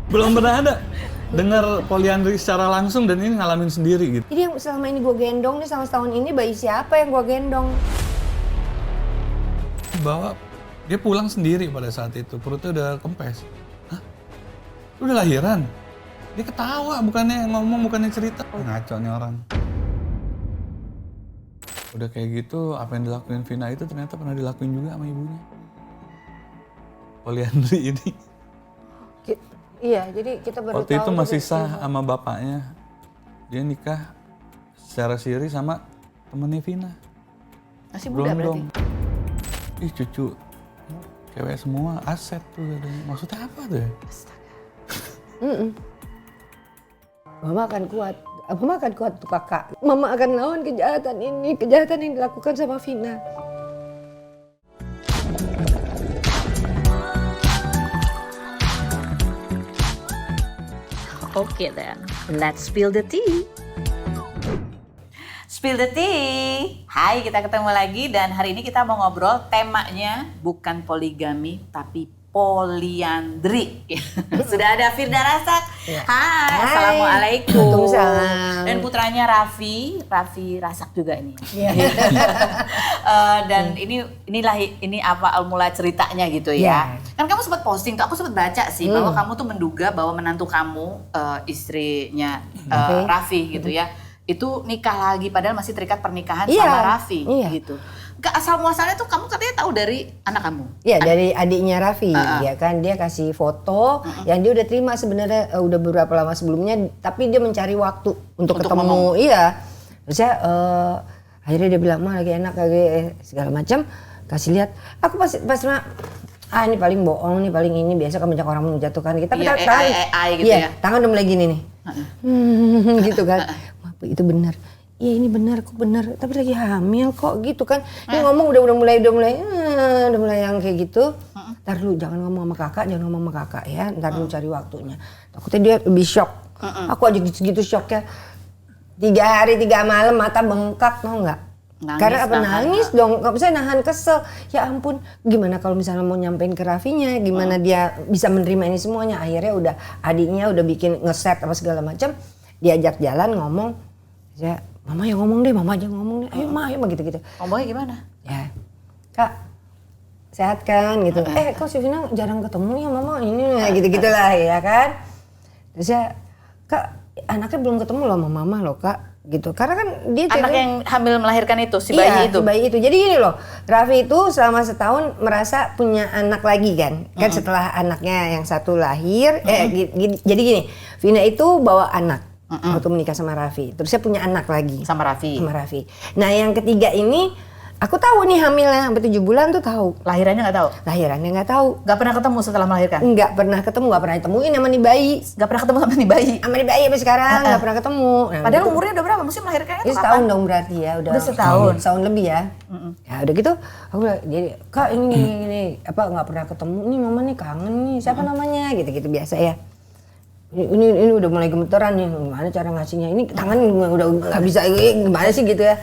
Belum pernah ada dengar poliandri secara langsung dan ini ngalamin sendiri gitu. Jadi yang selama ini gue gendong nih, selama setahun ini bayi siapa yang gue gendong? Bahwa dia pulang sendiri pada saat itu, perutnya udah kempes. Hah? Lu udah lahiran? Dia ketawa, bukannya ngomong, bukannya cerita. Ngaco nih orang. Udah kayak gitu, apa yang dilakuin Vina itu ternyata pernah dilakuin juga sama ibunya. Poliandri ini. Iya, jadi kita baru Waktu tahu itu masih juga sah sama bapaknya. Dia nikah secara siri sama temennya Vina. Masih muda berarti? Ih cucu, cewek semua aset tuh katanya. Maksudnya apa tuh ya? Mama akan kuat. Mama akan kuat tuh kakak. Mama akan lawan kejahatan ini, kejahatan yang dilakukan sama Vina. Oke then, let's spill the tea. Spill the tea. Hai, kita ketemu lagi dan hari ini kita mau ngobrol temanya bukan poligami tapi poliandri. Sudah ada Firda Rasak. Ya. Hai, Hai. Assalamualaikum. Waalaikumsalam. Dan putranya Raffi Rasak juga ini. Iya. Dan ini apa mula ceritanya gitu ya. Kan kamu sempat posting tuh, aku sempat baca sih bahwa kamu tuh menduga bahwa menantu kamu istrinya Raffi gitu ya. Itu nikah lagi padahal masih terikat pernikahan sama Raffi gitu. Gak asal muasalnya tuh kamu katanya tahu dari anak kamu. Iya, dari adiknya Raffi, ya kan dia kasih foto yang dia udah terima sebenarnya udah beberapa lama sebelumnya, tapi dia mencari waktu untuk ketemu. ngomong. Iya. Terusnya akhirnya dia bilang mah lagi enak lagi segala macam, kasih lihat. Aku pas ini paling bohong nih, paling ini biasa kan banyak orang menjatuhkan kita. Iya, AI gitu ya. Tangan udah mulai gini nih. Gitu kan. Itu benar. Iya ini benar, kok benar. Tapi lagi hamil kok gitu kan. Dia ngomong udah mulai yang kayak gitu. Ntar dulu jangan ngomong sama kakak ya. Ntar dulu cari waktunya. Takutnya dia lebih shock. Aku aja gitu shocknya. 3 hari 3 malam mata bengkak, tau nggak? Karena apa nangis dong, nggak bisa nahan kesel. Ya ampun, gimana kalau misalnya mau nyampein ke Raffinya, gimana dia bisa menerima ini semuanya. Akhirnya udah adiknya udah bikin ngeset apa segala macam. Diajak jalan ngomong, ya mama yang ngomong deh, mama aja ngomong deh, ayo gitu-gitu. Ngomongnya gimana? Ya, kak sehat kan gitu. Kok si Vina jarang ketemu ya mama ini, gitu-gitulah ya kan. Terus ya, kak anaknya belum ketemu loh sama mama loh kak, gitu. Karena kan dia anak yang hamil melahirkan itu, si bayi itu? Si bayi itu. Jadi gini loh, Raffi itu selama setahun merasa punya anak lagi kan. Kan setelah anaknya yang satu lahir, jadi gini, Vina itu bawa anak. Waktu menikah sama Raffi, terus saya punya anak lagi sama Raffi. Nah yang ketiga ini aku tahu nih hamilnya sampai 7 bulan tuh tahu. Lahirannya nggak tahu? Lahirannya nggak tahu. Nggak pernah ketemu setelah melahirkan? Nggak pernah ketemu, nggak pernah ditemuin sama nih bayi. Nggak pernah ketemu sama nih bayi? Sama nih bayi sampai sekarang nggak pernah ketemu. Nah, padahal gitu. umurnya udah berapa? Mesti melahirkannya Ini setahun dong berarti ya, udah setahun. Setahun lebih ya. Ya udah gitu, aku bilang, jadi kak ini apa nggak pernah ketemu nih mama nih kangen nih siapa namanya gitu biasa ya. Ini udah mulai gemeteran nih, gimana cara ngasihnya, ini tangan udah nggak bisa, gimana sih gitu ya.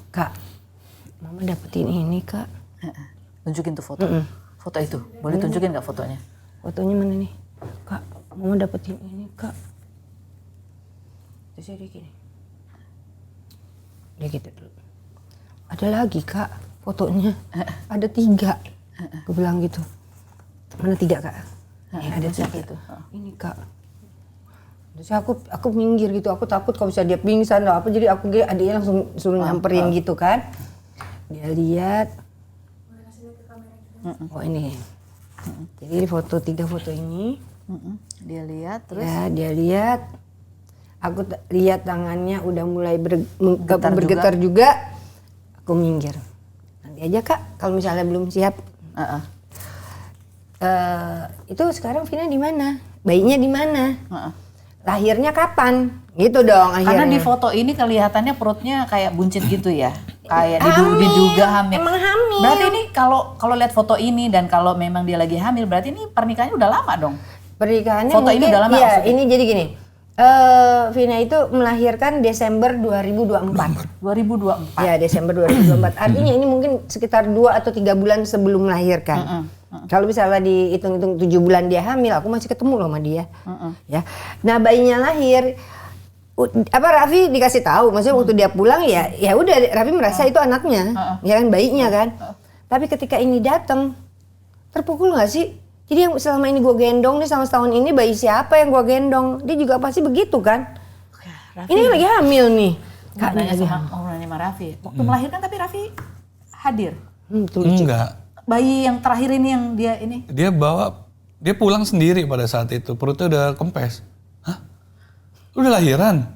Kak, mama dapetin ini kak. Tunjukin tuh foto, foto itu, boleh tunjukin nggak fotonya? Fotonya mana nih? Kak, mama dapetin ini kak. Terus dia gini. Dia gitu dulu. Ada lagi kak, fotonya. Ada 3. Gue bilang gitu. Mana 3 kak? Ada 3. Itu. Ini kak. Terus aku minggir gitu, aku takut kalau bisa dia pingsan atau apa, jadi aku adiknya langsung suruh nyamperin gitu kan. Dia lihat, oh ini, jadi di foto 3 foto ini, Dia lihat terus? ya dia lihat, aku lihat tangannya udah mulai Bergetar bergetar juga, aku minggir. Nanti aja kak, kalau misalnya belum siap. Itu sekarang Vina di mana? Bayinya di mana? Lahirnya kapan? Gitu dong akhirnya. Karena di foto ini kelihatannya perutnya kayak buncit gitu ya. Kayak diduga hamil. Emang hamil. Berarti ini kalau lihat foto ini dan kalau memang dia lagi hamil, berarti ini pernikahannya udah lama dong. Pernikahannya foto mungkin, ini udah lama iya, maksudnya? ini jadi gini. Vina itu melahirkan Desember 2024. 2024. Ya, Desember 2024. Artinya ini mungkin sekitar 2 atau 3 bulan sebelum melahirkan. Kalau misalnya dihitung-hitung 7 bulan dia hamil, aku masih ketemu loh sama dia. Ya. Nah, bayinya lahir, Raffi dikasih tahu, maksudnya waktu dia pulang ya udah Raffi merasa itu anaknya, ya kan, bayinya kan. Tapi ketika ini datang, terpukul nggak sih? Jadi yang selama ini gue gendong nih, selama setahun ini bayi siapa yang gue gendong? Dia juga pasti begitu kan? Raffi, Ini lagi hamil nih. Kak nanya sama Raffi. Waktu melahirkan tapi Raffi hadir. Tuh lucu. Enggak. Bayi yang terakhir ini yang dia ini. Dia pulang sendiri pada saat itu, perutnya udah kempes. Hah? Udah lahiran?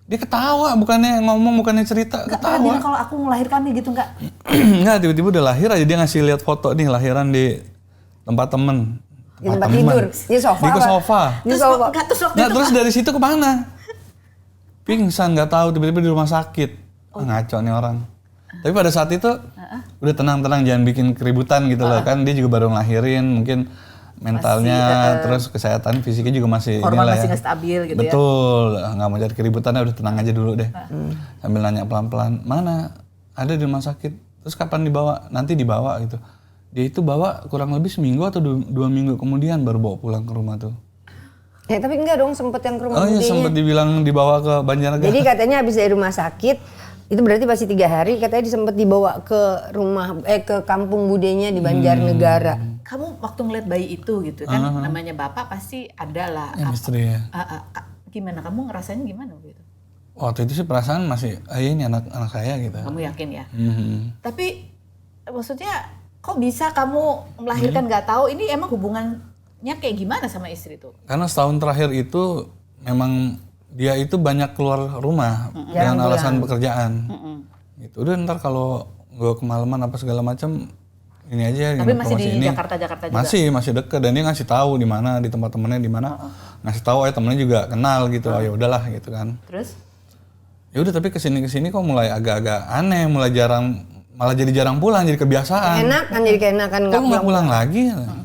Dia ketawa, bukannya ngomong, bukannya cerita, Enggak pernah ketawa. bilang kalau aku melahirkan nih gitu enggak? Enggak, tiba-tiba udah lahir aja dia ngasih lihat foto nih lahiran di tempat temen. Di tempat tidur, di sofa. Di sofa. Di sofa. Terus dari situ kemana? Pingsan, nggak tahu, tiba-tiba di rumah sakit. Ngaco nih orang. Tapi pada saat itu udah tenang-tenang, jangan bikin keributan gitu loh, kan dia juga baru ngelahirin, mungkin mentalnya, terus kesehatan fisiknya juga masih hormon inilah masih ya. nggak stabil gitu. Betul, nggak mau cari keributannya, udah tenang aja dulu deh. Sambil nanya pelan-pelan, mana? Ada di rumah sakit. Terus kapan dibawa? Nanti dibawa gitu. Dia itu bawa kurang lebih seminggu atau 2 minggu kemudian baru bawa pulang ke rumah tuh. Ya tapi enggak dong, sempet yang ke rumah Oh iya, budenya. sempat dibilang dibawa ke Banjarnegara. Jadi katanya habis dari rumah sakit, itu berarti masih 3 hari, katanya sempat dibawa ke rumah, ke kampung budenya di Banjarnegara. Kamu waktu ngeliat bayi itu gitu kan, namanya bapak pasti ada lah. Ya, misteri ya. Gimana, kamu ngerasanya gimana gitu? Waktu itu sih perasaan masih, ini anak saya gitu. Kamu yakin ya? Mhm. Tapi maksudnya kok bisa kamu melahirkan nggak tahu, ini emang hubungannya kayak gimana sama istri tuh? Karena setahun terakhir itu memang dia itu banyak keluar rumah dengan alasan pekerjaan. Gitu. Udah ntar kalau gue kemalaman apa segala macam ini aja. Tapi masih di ini. Jakarta juga? Masih deket, dan dia ngasih tahu di mana, di tempat temennya di mana. Ngasih tahu temennya juga kenal gitu. Oh ya udahlah gitu kan. Terus? Ya udah, tapi kesini kok mulai agak-agak aneh, mulai malah jadi jarang pulang, jadi kebiasaan. Enakan, jadi keenakan Kok nggak pulang lagi? Bilang,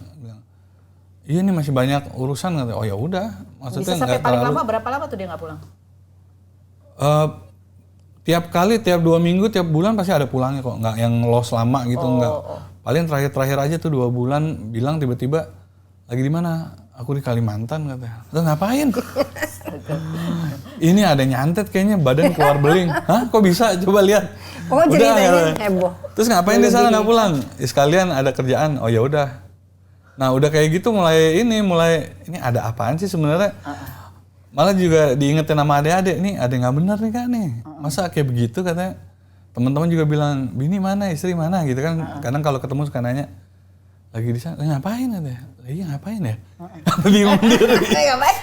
iya nih masih banyak urusan. Oh ya udah, maksudnya Bisa sampai nggak paling terlalu. lama berapa lama tuh dia nggak pulang? Tiap kali, tiap 2 minggu, tiap bulan pasti ada pulangnya kok. Nggak yang los lama gitu, nggak. Paling terakhir aja tuh 2 bulan bilang tiba-tiba lagi di mana? Aku di Kalimantan katanya. Terus ngapain? Ini ada nyantet kayaknya, badan keluar beling. Hah? Kok bisa? Coba lihat. Oh ceritanya Udah, heboh. Terus ngapain di sana nggak pulang? Ya, sekalian ada kerjaan. Oh ya udah. Nah udah kayak gitu mulai ini ada apaan sih sebenarnya? Malah juga diingetin sama adik-adik, nih ada yang nggak benar nih Kak nih. Masa kayak begitu katanya. Teman-teman juga bilang, bini mana, istri mana gitu kan. Kadang kalau ketemu suka nanya, lagi di sana, ngapain katanya? Iya ngapain ya? Bingung diri.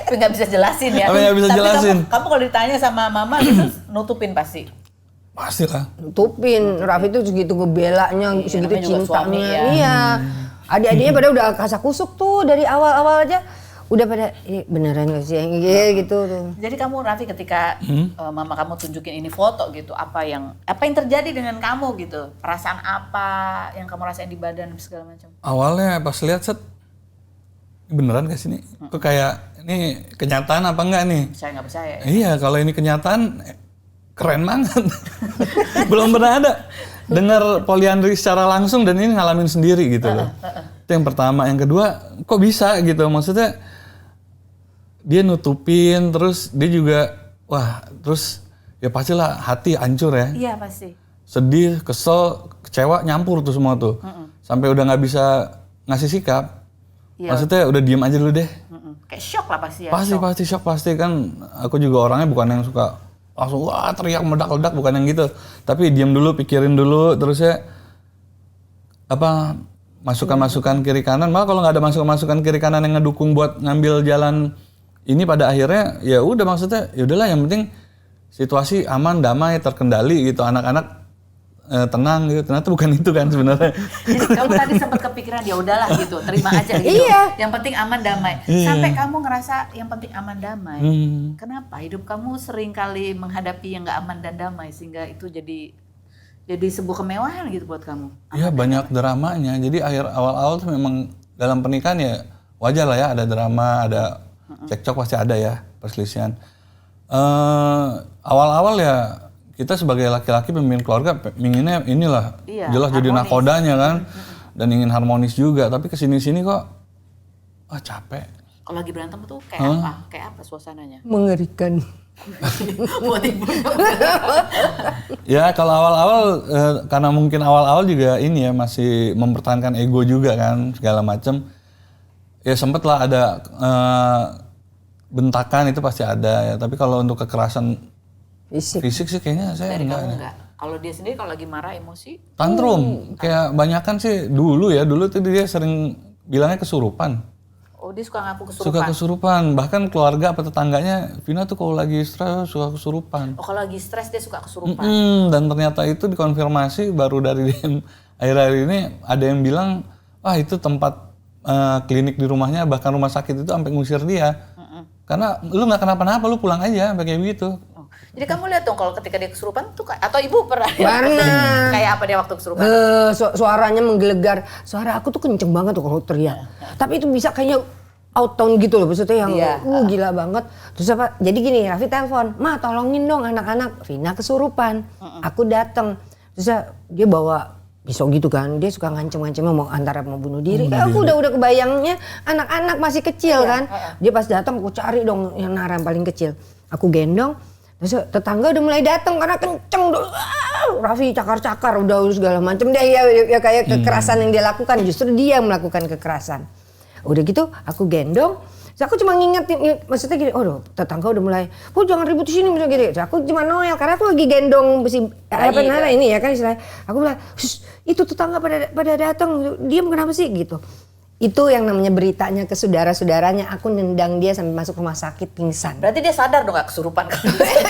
Tapi nggak bisa jelasin ya. Apa nggak bisa Tapi jelasin? Kamu kalau ditanya sama mama gitu nutupin pasti. Pastilah. Nutupin, Raffi tuh segitu ngebelanya, segitu namanya juga cintanya. suami ya. Iya. Adik-adiknya pada udah kasak kusuk tuh dari awal-awal aja. Udah pada, beneran gak sih yang gitu tuh. Jadi kamu Raffi ketika mama kamu tunjukin ini foto gitu, apa yang terjadi dengan kamu gitu? Perasaan apa yang kamu rasain di badan segala macam? Awalnya pas lihat set, beneran gak sih nih? Kok kayak ini kenyataan apa enggak nih? Percaya nggak percaya? Iya, kalau ini kenyataan keren banget. Belum pernah ada dengar poliandri secara langsung dan ini ngalamin sendiri gitu loh. Itu yang pertama. Yang kedua, kok bisa gitu? Maksudnya dia nutupin, terus dia juga, terus ya pastilah hati hancur ya. Iya pasti. Sedih, kesel, kecewa, nyampur tuh semua tuh. Sampai udah nggak bisa ngasih sikap. Iya. Maksudnya udah diem aja dulu deh. Kayak shock lah pasti ya. Pasti shock pasti kan. Aku juga orangnya bukan yang suka langsung teriak meledak-ledak, bukan yang gitu. Tapi diam dulu, pikirin dulu, terus ya masukan-masukan kiri kanan. Malah kalau nggak ada masukan-masukan kiri kanan yang ngedukung buat ngambil jalan ini, pada akhirnya ya udah, maksudnya ya udahlah, yang penting situasi aman, damai, terkendali gitu, anak-anak tenang gitu. Ternyata bukan itu kan sebenarnya. Jadi kamu tadi sempat kepikiran ya udahlah gitu, terima aja gitu. Iya. Yang penting aman damai. Sampai kamu ngerasa yang penting aman damai. Kenapa hidup kamu sering kali menghadapi yang nggak aman dan damai sehingga itu jadi sebuah kemewahan gitu buat kamu? Iya, banyak dramanya. Jadi awal-awal tuh memang dalam pernikahan ya wajar lah ya, ada drama, ada cekcok, pasti ada ya, perselisihan. Awal-awal ya kita sebagai laki-laki pemimpin keluarga pinginnya inilah jelas jadi nakodanya kan. dan ingin harmonis juga, tapi kesini-sini kok capek. Kalau lagi berantem tuh kayak apa? Kayak apa suasananya? Mengerikan. Buat ibu. Ya kalau awal-awal karena mungkin awal-awal juga ini ya masih mempertahankan ego juga kan segala macam. Ya sempet lah ada bentakan itu pasti ada ya. Tapi kalau untuk kekerasan fisik sih kayaknya saya Dari enggak. kamu enggak? Kalau dia sendiri kalau lagi marah emosi? Tantrum. Kayak banyakan sih dulu tuh dia sering bilangnya kesurupan. Oh dia suka ngaku kesurupan? Suka kesurupan. Bahkan keluarga apa tetangganya, Vina tuh kalau lagi stres suka kesurupan. Oh kalau lagi stres dia suka kesurupan? Dan ternyata itu dikonfirmasi baru dari DM akhir-akhir ini ada yang bilang, wah itu tempat klinik di rumahnya, bahkan rumah sakit itu sampai ngusir dia. Karena lu nggak kenapa-napa, lu pulang aja sampai kayak begitu. Jadi kamu lihat dong kalau ketika dia kesurupan tuh atau ibu pernah? Pernah. Kayak apa dia waktu kesurupan? Suaranya menggelegar. Suara aku tuh kenceng banget tuh kalau teriak. Tapi itu bisa kayaknya out tone gitu loh, maksudnya yang gila banget. Terus apa? Jadi gini, Raffi telepon, "Ma, tolongin dong anak-anak, Vina kesurupan." Aku datang. Terus dia bawa pisau gitu kan, dia suka ngancem-ngancem mau antara mau bunuh diri. Aku udah kebayangnya anak-anak masih kecil kan. Dia pas datang aku cari dong yang Nara yang paling kecil. Aku gendong. Terus tetangga udah mulai datang karena kenceng dulu. Raffi cakar-cakar udah segala macam deh ya kayak kekerasan yang dia lakukan, justru dia yang melakukan kekerasan. Udah gitu aku gendong. Terus aku cuma ngingetin, maksudnya gini, tetangga udah mulai, jangan ribut di sini misalnya gitu. Terus aku cuma noel karena aku lagi gendong Nara ini ya kan istilahnya. Aku bilang, itu tetangga pada datang, diam kenapa sih gitu. Itu yang namanya beritanya ke saudara-saudaranya, aku nendang dia sampai masuk rumah sakit pingsan. Berarti dia sadar dong gak kesurupan kan?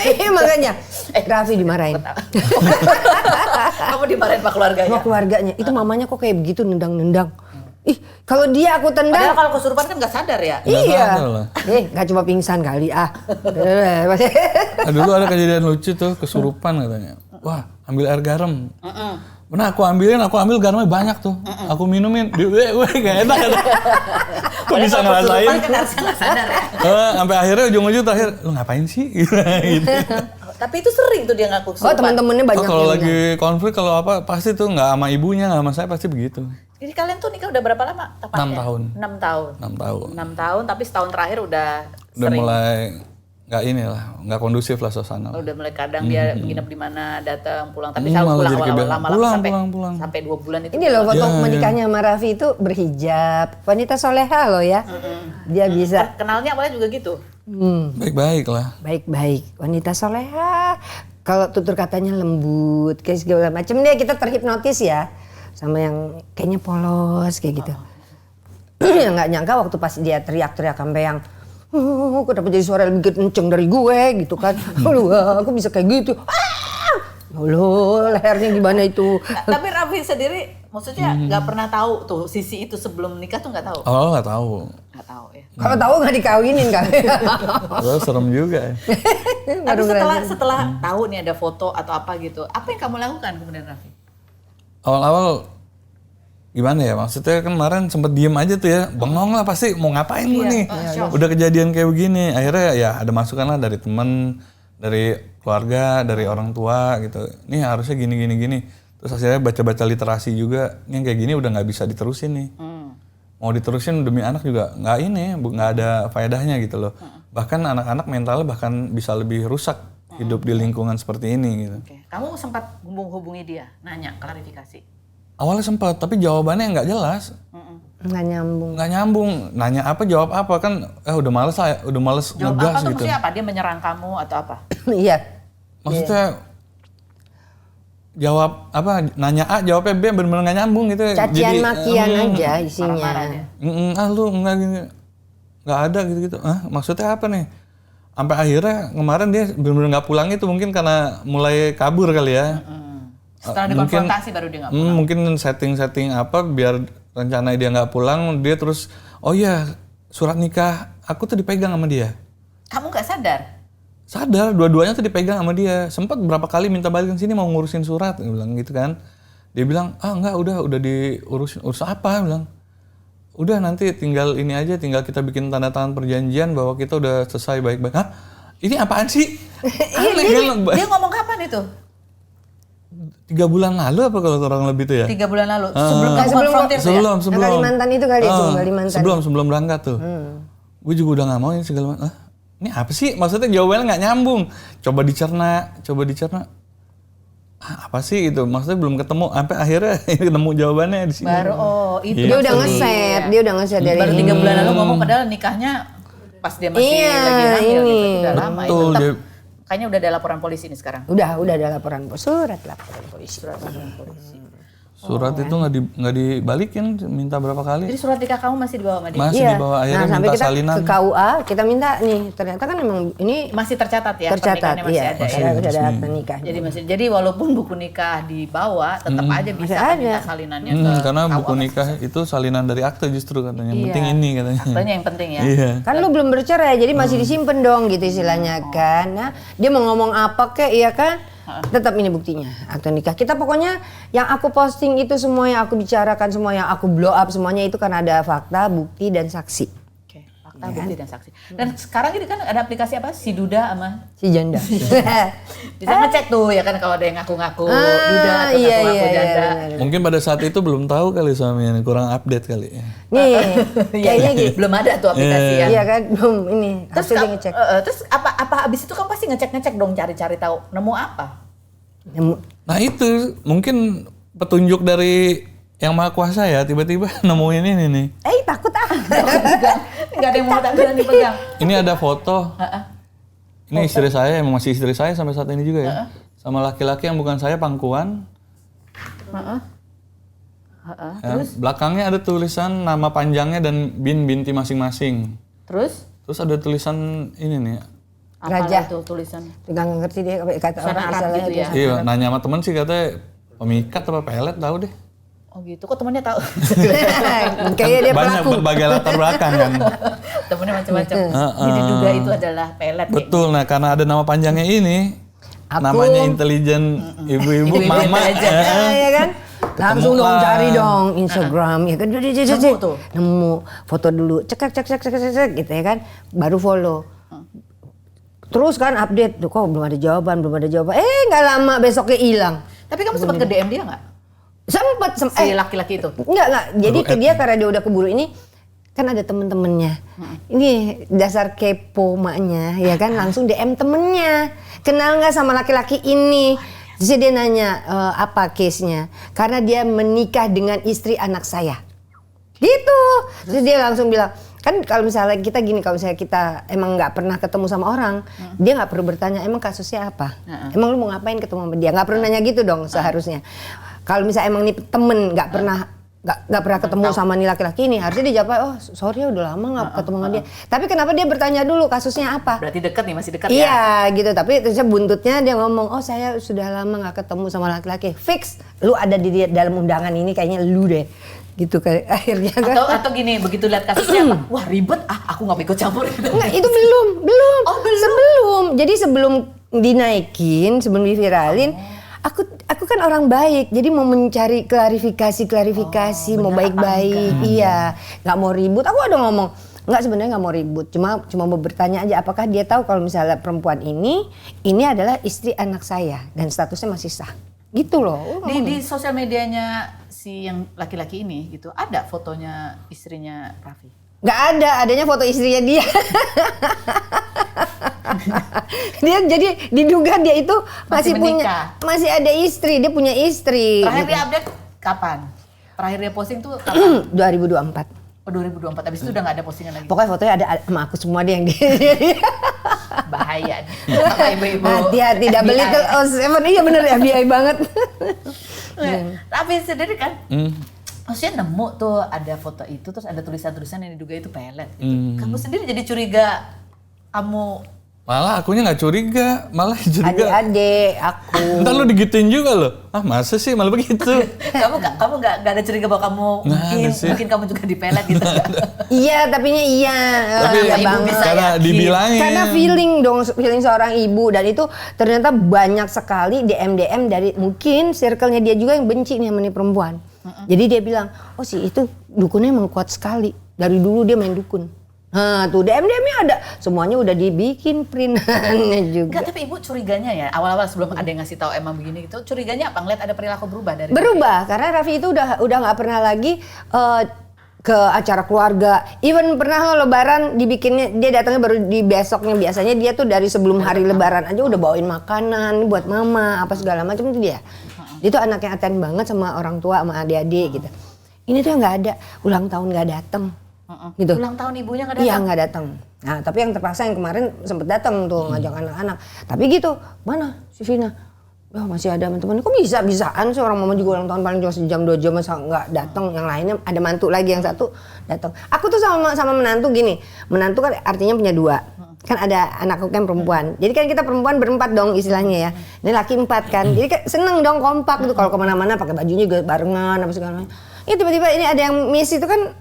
Iya makanya, Raffi dimarahin. Kamu dimarahin sama keluarganya? Sama keluarganya, itu mamanya kok kayak begitu nendang-nendang. Ih, kalau dia aku tendang. Padahal kalau kesurupan kan gak sadar ya? Iya. Gak cuma pingsan kali Dulu ada kejadian lucu tuh, kesurupan katanya. Wah, ambil air garam. Benar, aku ambil garamnya banyak tuh. Aku minumin, gak enak. Kok bisa ngerasain? Kan harusnya gak sadar ya? Sampai akhirnya ujung-ujung terakhir, lu ngapain sih? Gitu. Tapi itu sering tuh dia ngaku kesurupan. Teman-temannya banyak kalau lagi konflik, kalau apa, pasti tuh gak sama ibunya, gak sama saya, pasti begitu. Jadi kalian tuh nikah udah berapa lama tepatnya? 6 tahun. 6 tahun. 6 tahun. 6 tahun, tapi setahun terakhir udah sering. Mulai nggak kondusif lah suasana. Udah mulai kadang dia nginep di mana, datang, pulang, tapi selalu pulang lama-lama sampai 2 bulan itu. Ini loh foto menikahnya sama Raffi itu berhijab, wanita soleha loh ya. Dia bisa. Kenalnya awalnya juga gitu. Baik-baik lah. Baik-baik, wanita soleha. Kalau tutur katanya lembut, kayak segala macam deh, kita terhipnotis ya. Sama yang kayaknya polos kayak gitu. Nggak nyangka waktu pas dia teriak-teriak sampai yang kenapa jadi suara lebih kenceng dari gue gitu kan. Aku bisa kayak gitu. Ya Allah, lehernya gimana itu. Tapi Raffi sendiri maksudnya nggak pernah tahu tuh sisi itu sebelum nikah tuh nggak tahu? Oh, nggak tahu. Nggak tahu ya. Kalau tahu nggak dikawinin kan. Serem juga ya. Tapi setelah tahu nih ada foto atau apa gitu, apa yang kamu lakukan kemudian Raffi? Awal-awal gimana ya, maksudnya kan kemarin sempet diem aja tuh ya, bengong lah pasti mau ngapain lu nih. Udah kejadian kayak begini, akhirnya ya ada masukan lah dari temen, dari keluarga, dari orang tua gitu. Nih harusnya gini. Terus akhirnya baca-baca literasi juga, yang kayak gini udah nggak bisa diterusin nih. Mau diterusin demi anak juga nggak ada faedahnya gitu loh. Bahkan anak-anak mentalnya bahkan bisa lebih rusak hidup di lingkungan seperti ini gitu. Kamu sempat hubungi dia, nanya, klarifikasi? Awalnya sempat, tapi jawabannya nggak jelas. Nggak nyambung. Nanya apa, jawab apa kan? Udah males ngegas gitu. Jawab apa tuh maksudnya apa? Dia menyerang kamu atau apa? Iya. Maksudnya jawab apa? Nanya A, jawabnya B, benar-benar nggak nyambung gitu. Cacian makian aja isinya. Lu nggak gini, nggak ada gitu. Maksudnya apa nih? Sampai akhirnya kemarin dia benar-benar nggak pulang itu mungkin karena mulai kabur kali ya. Setelah dikonfrontasi baru dia nggak pulang. Mungkin setting apa biar rencana dia nggak pulang, dia terus surat nikah aku tuh dipegang sama dia. Kamu nggak sadar? Sadar, dua-duanya tuh dipegang sama dia. Sempat berapa kali minta balik ke sini mau ngurusin surat, dia bilang gitu kan. Dia bilang enggak, udah diurusin. Urus apa? Dia bilang udah nanti tinggal ini aja, tinggal kita bikin tanda tangan perjanjian bahwa kita udah selesai baik-baik. Hah? Ini apaan sih? Dia ngomong kapan itu? 3 bulan lalu apa kalau kurang lebih itu ya? 3 bulan lalu. Sebelum kamu konfrontir tuh ya? Sebelum. Kalimantan itu kali sebelum Kalimantan. Sebelum berangkat tuh. Gue juga udah nggak mau ini segala macam. Ini apa sih? Maksudnya jawabannya nggak nyambung. Coba dicerna. Apa sih itu? Maksudnya belum ketemu. Sampai akhirnya ketemu jawabannya di sini. Baru itu. Dia udah ngeset, dari baru 3 ini. bulan lalu ngomong padahal nikahnya pas dia masih lagi hamil gitu. Udah lama itu. Betul, dia Kayaknya udah ada laporan polisi nih sekarang. Udah ada laporan laporan polisi. surat itu nggak dibalikin, minta berapa kali? Jadi surat nikah kamu masih dibawa sama dia? Masih dibawa, akhirnya sampai minta kita salinan. ke KUA, kita minta nih, ternyata kan memang ini Masih tercatat ya? tercatat, pernikahannya masih iya, ada ya? udah ada akta nikah. Jadi walaupun buku nikah dibawa, tetap aja bisa Masih kan ada. minta salinannya ke Karena KUA. buku nikah itu salinan dari akte justru katanya. Iya. Penting ini katanya. Aktanya yang penting ya? Iya. Kan lu belum bercerai, jadi masih disimpan dong gitu istilahnya kan. Nah, dia mau ngomong apa kek, iya kan? Tetap ini buktinya, akte nikah. Kita pokoknya yang aku posting itu semua, yang aku bicarakan semua, yang aku blow up semuanya itu kan ada fakta, bukti dan saksi. Oke, fakta, bukti, dan saksi. Dan sekarang ini kan ada aplikasi apa? Si Duda sama Si janda. bisa ngecek tuh ya kan kalau ada yang ngaku-ngaku Duda atau ngaku-ngaku janda. benar. Mungkin pada saat itu belum tahu kali suaminya, kurang update kali ya. Nih, Kayaknya gitu. Belum ada tuh aplikasi ya. iya kan, belum ini. Terus, Harusnya dia ngecek. terus apa abis itu kamu pasti ngecek dong, cari-cari tahu nemu apa? Nah itu mungkin petunjuk dari yang maha kuasa ya, tiba-tiba nemuin ini nih. Takut ah. Nggak ada yang mau tampilan dipegang. Ini ada foto. Ini istri saya, emang masih istri saya sampai saat ini juga ya. Sama laki-laki yang bukan saya, pangkuan. Ya, belakangnya ada tulisan nama panjangnya dan binti masing-masing. Terus Terus ada tulisan ini nih. apa Raja. tuh tulisan? Nggak ngerti dia kata Suara orang Arab istilahnya gitu ya? tuh. Iya, nanya sama temen sih katanya pemikat apa pelet, tahu deh. Oh gitu, kok temennya tahu? Kayaknya dia Banyak pelaku. berbagai latar belakang kan. Temennya macam-macam. Jadi diduga itu adalah pelet. Betul, nah karena ada nama panjangnya ini, Aku- namanya intelijen ibu-ibu mama. Ya kan? Langsung dong lah. cari dong Instagram ya kan. Nemu tuh? Nemu foto dulu, cek gitu ya kan. Baru follow. Terus kan update tuh, kok belum ada jawaban. Nggak lama besoknya hilang. Tapi kamu sempat ke DM dia nggak? Sempet. Si laki-laki itu? Enggak. Jadi dia karena dia udah keburu ini, kan ada temen-temennya. Ini dasar kepo maknya, ya kan langsung DM temennya. Kenal nggak sama laki-laki ini? Terus dia nanya apa case-nya? Karena dia menikah dengan istri anak saya. Gitu. Terus dia langsung bilang, kan kalau misalnya kita gini, kalau misalnya kita emang nggak pernah ketemu sama orang, dia nggak perlu bertanya emang kasusnya apa, emang lu mau ngapain ketemu sama dia, nggak perlu nanya gitu dong seharusnya. Kalau misalnya emang nih temen nggak pernah ketemu sama nih laki-laki ini, harusnya dia jawab, oh sorry ya udah lama nggak ketemu sama dia. Tapi kenapa dia bertanya dulu kasusnya apa? Berarti deket nih, masih dekat ya? Iya gitu, tapi terusnya buntutnya dia ngomong, oh saya sudah lama nggak ketemu sama laki-laki. Fix, lu ada di dalam undangan ini kayaknya lu deh. Gitu kayak akhirnya kan. Atau gini, begitu lihat kasusnya apa? Wah ribet, aku nggak mau ikut campur gitu. Enggak, itu belum. Oh, belum. Sebelum. Jadi sebelum dinaikin, sebelum diviralin, aku kan orang baik. Jadi mau mencari klarifikasi, mau baik-baik. Iya, nggak mau ribut. Aku ada ngomong, enggak sebenarnya nggak mau ribut. Cuma mau bertanya aja apakah dia tahu kalau misalnya perempuan ini adalah istri anak saya dan statusnya masih sah. Gitu loh. Di sosial medianya si yang laki-laki ini gitu, ada fotonya istrinya Raffi? Nggak ada, adanya foto istrinya dia. Dia jadi diduga dia itu Masih masih ada istri, dia punya istri. Terakhir gitu. dia update kapan? Terakhir dia posting tuh kapan? 2024. Oh 2024, habis itu udah nggak ada postingan lagi? Pokoknya fotonya ada sama aku semua deh yang dia. Bahaya nih, sama ibu-ibu. Hati-hati, double FBI. little seven, iya bener FBI banget. Tapi sendiri kan, maksudnya nemu tuh ada foto itu, terus ada tulisan-tulisan yang diduga itu pelet gitu. Kamu sendiri jadi curiga, kamu Malah akunya nggak curiga, malah curiga. Adik-adik aku. Ntar lu digituin juga loh. Ah masa sih malah begitu? kamu nggak ada curiga bahwa kamu mungkin kamu juga dipelet gitu? Iya, tapinya iya. Tapi Iya ibu banget. bisa karena yakin. dibilangin. Karena feeling seorang ibu, dan itu ternyata banyak sekali DM dari mungkin circle-nya dia juga yang benci nih sama nih perempuan. Jadi dia bilang, oh sih itu dukunnya emang kuat sekali. Dari dulu dia main dukun. Nah tuh DM-nya ada, semuanya udah dibikin printannya juga. Enggak, tapi ibu curiganya ya awal-awal sebelum ada yang ngasih tahu emang begini gitu, curiganya apa? Ngeliat ada perilaku berubah dari Berubah karena Raffi itu udah nggak pernah lagi ke acara keluarga. Even pernah Lebaran dibikinnya, dia datangnya baru di besoknya. Biasanya dia tuh dari sebelum hari Lebaran aja udah bawain makanan buat mama apa segala macam itu dia. Dia tuh anak yang aten banget sama orang tua sama adik-adik gitu. Ini tuh nggak ada, ulang tahun nggak datang. Gitu. Ulang tahun ibunya nggak datang? Iya nggak datang. Nah tapi yang terpaksa yang kemarin sempet datang tuh ngajak anak-anak. Tapi gitu, mana si Vina? Oh, masih ada teman-teman. Kok bisa-bisaan sih orang mama juga ulang tahun paling cuma sejam 2 jam masa nggak datang. Yang lainnya ada mantu lagi yang satu datang. Aku tuh sama menantu gini. Menantu kan artinya punya 2. Kan ada anakku kan perempuan. Jadi kan kita perempuan berempat dong istilahnya ya. Ini laki 4 kan. Jadi kan seneng dong kompak gitu. Kalau kemana-mana pakai bajunya juga barengan apa segala macam. Ya tiba-tiba ini ada yang miss itu kan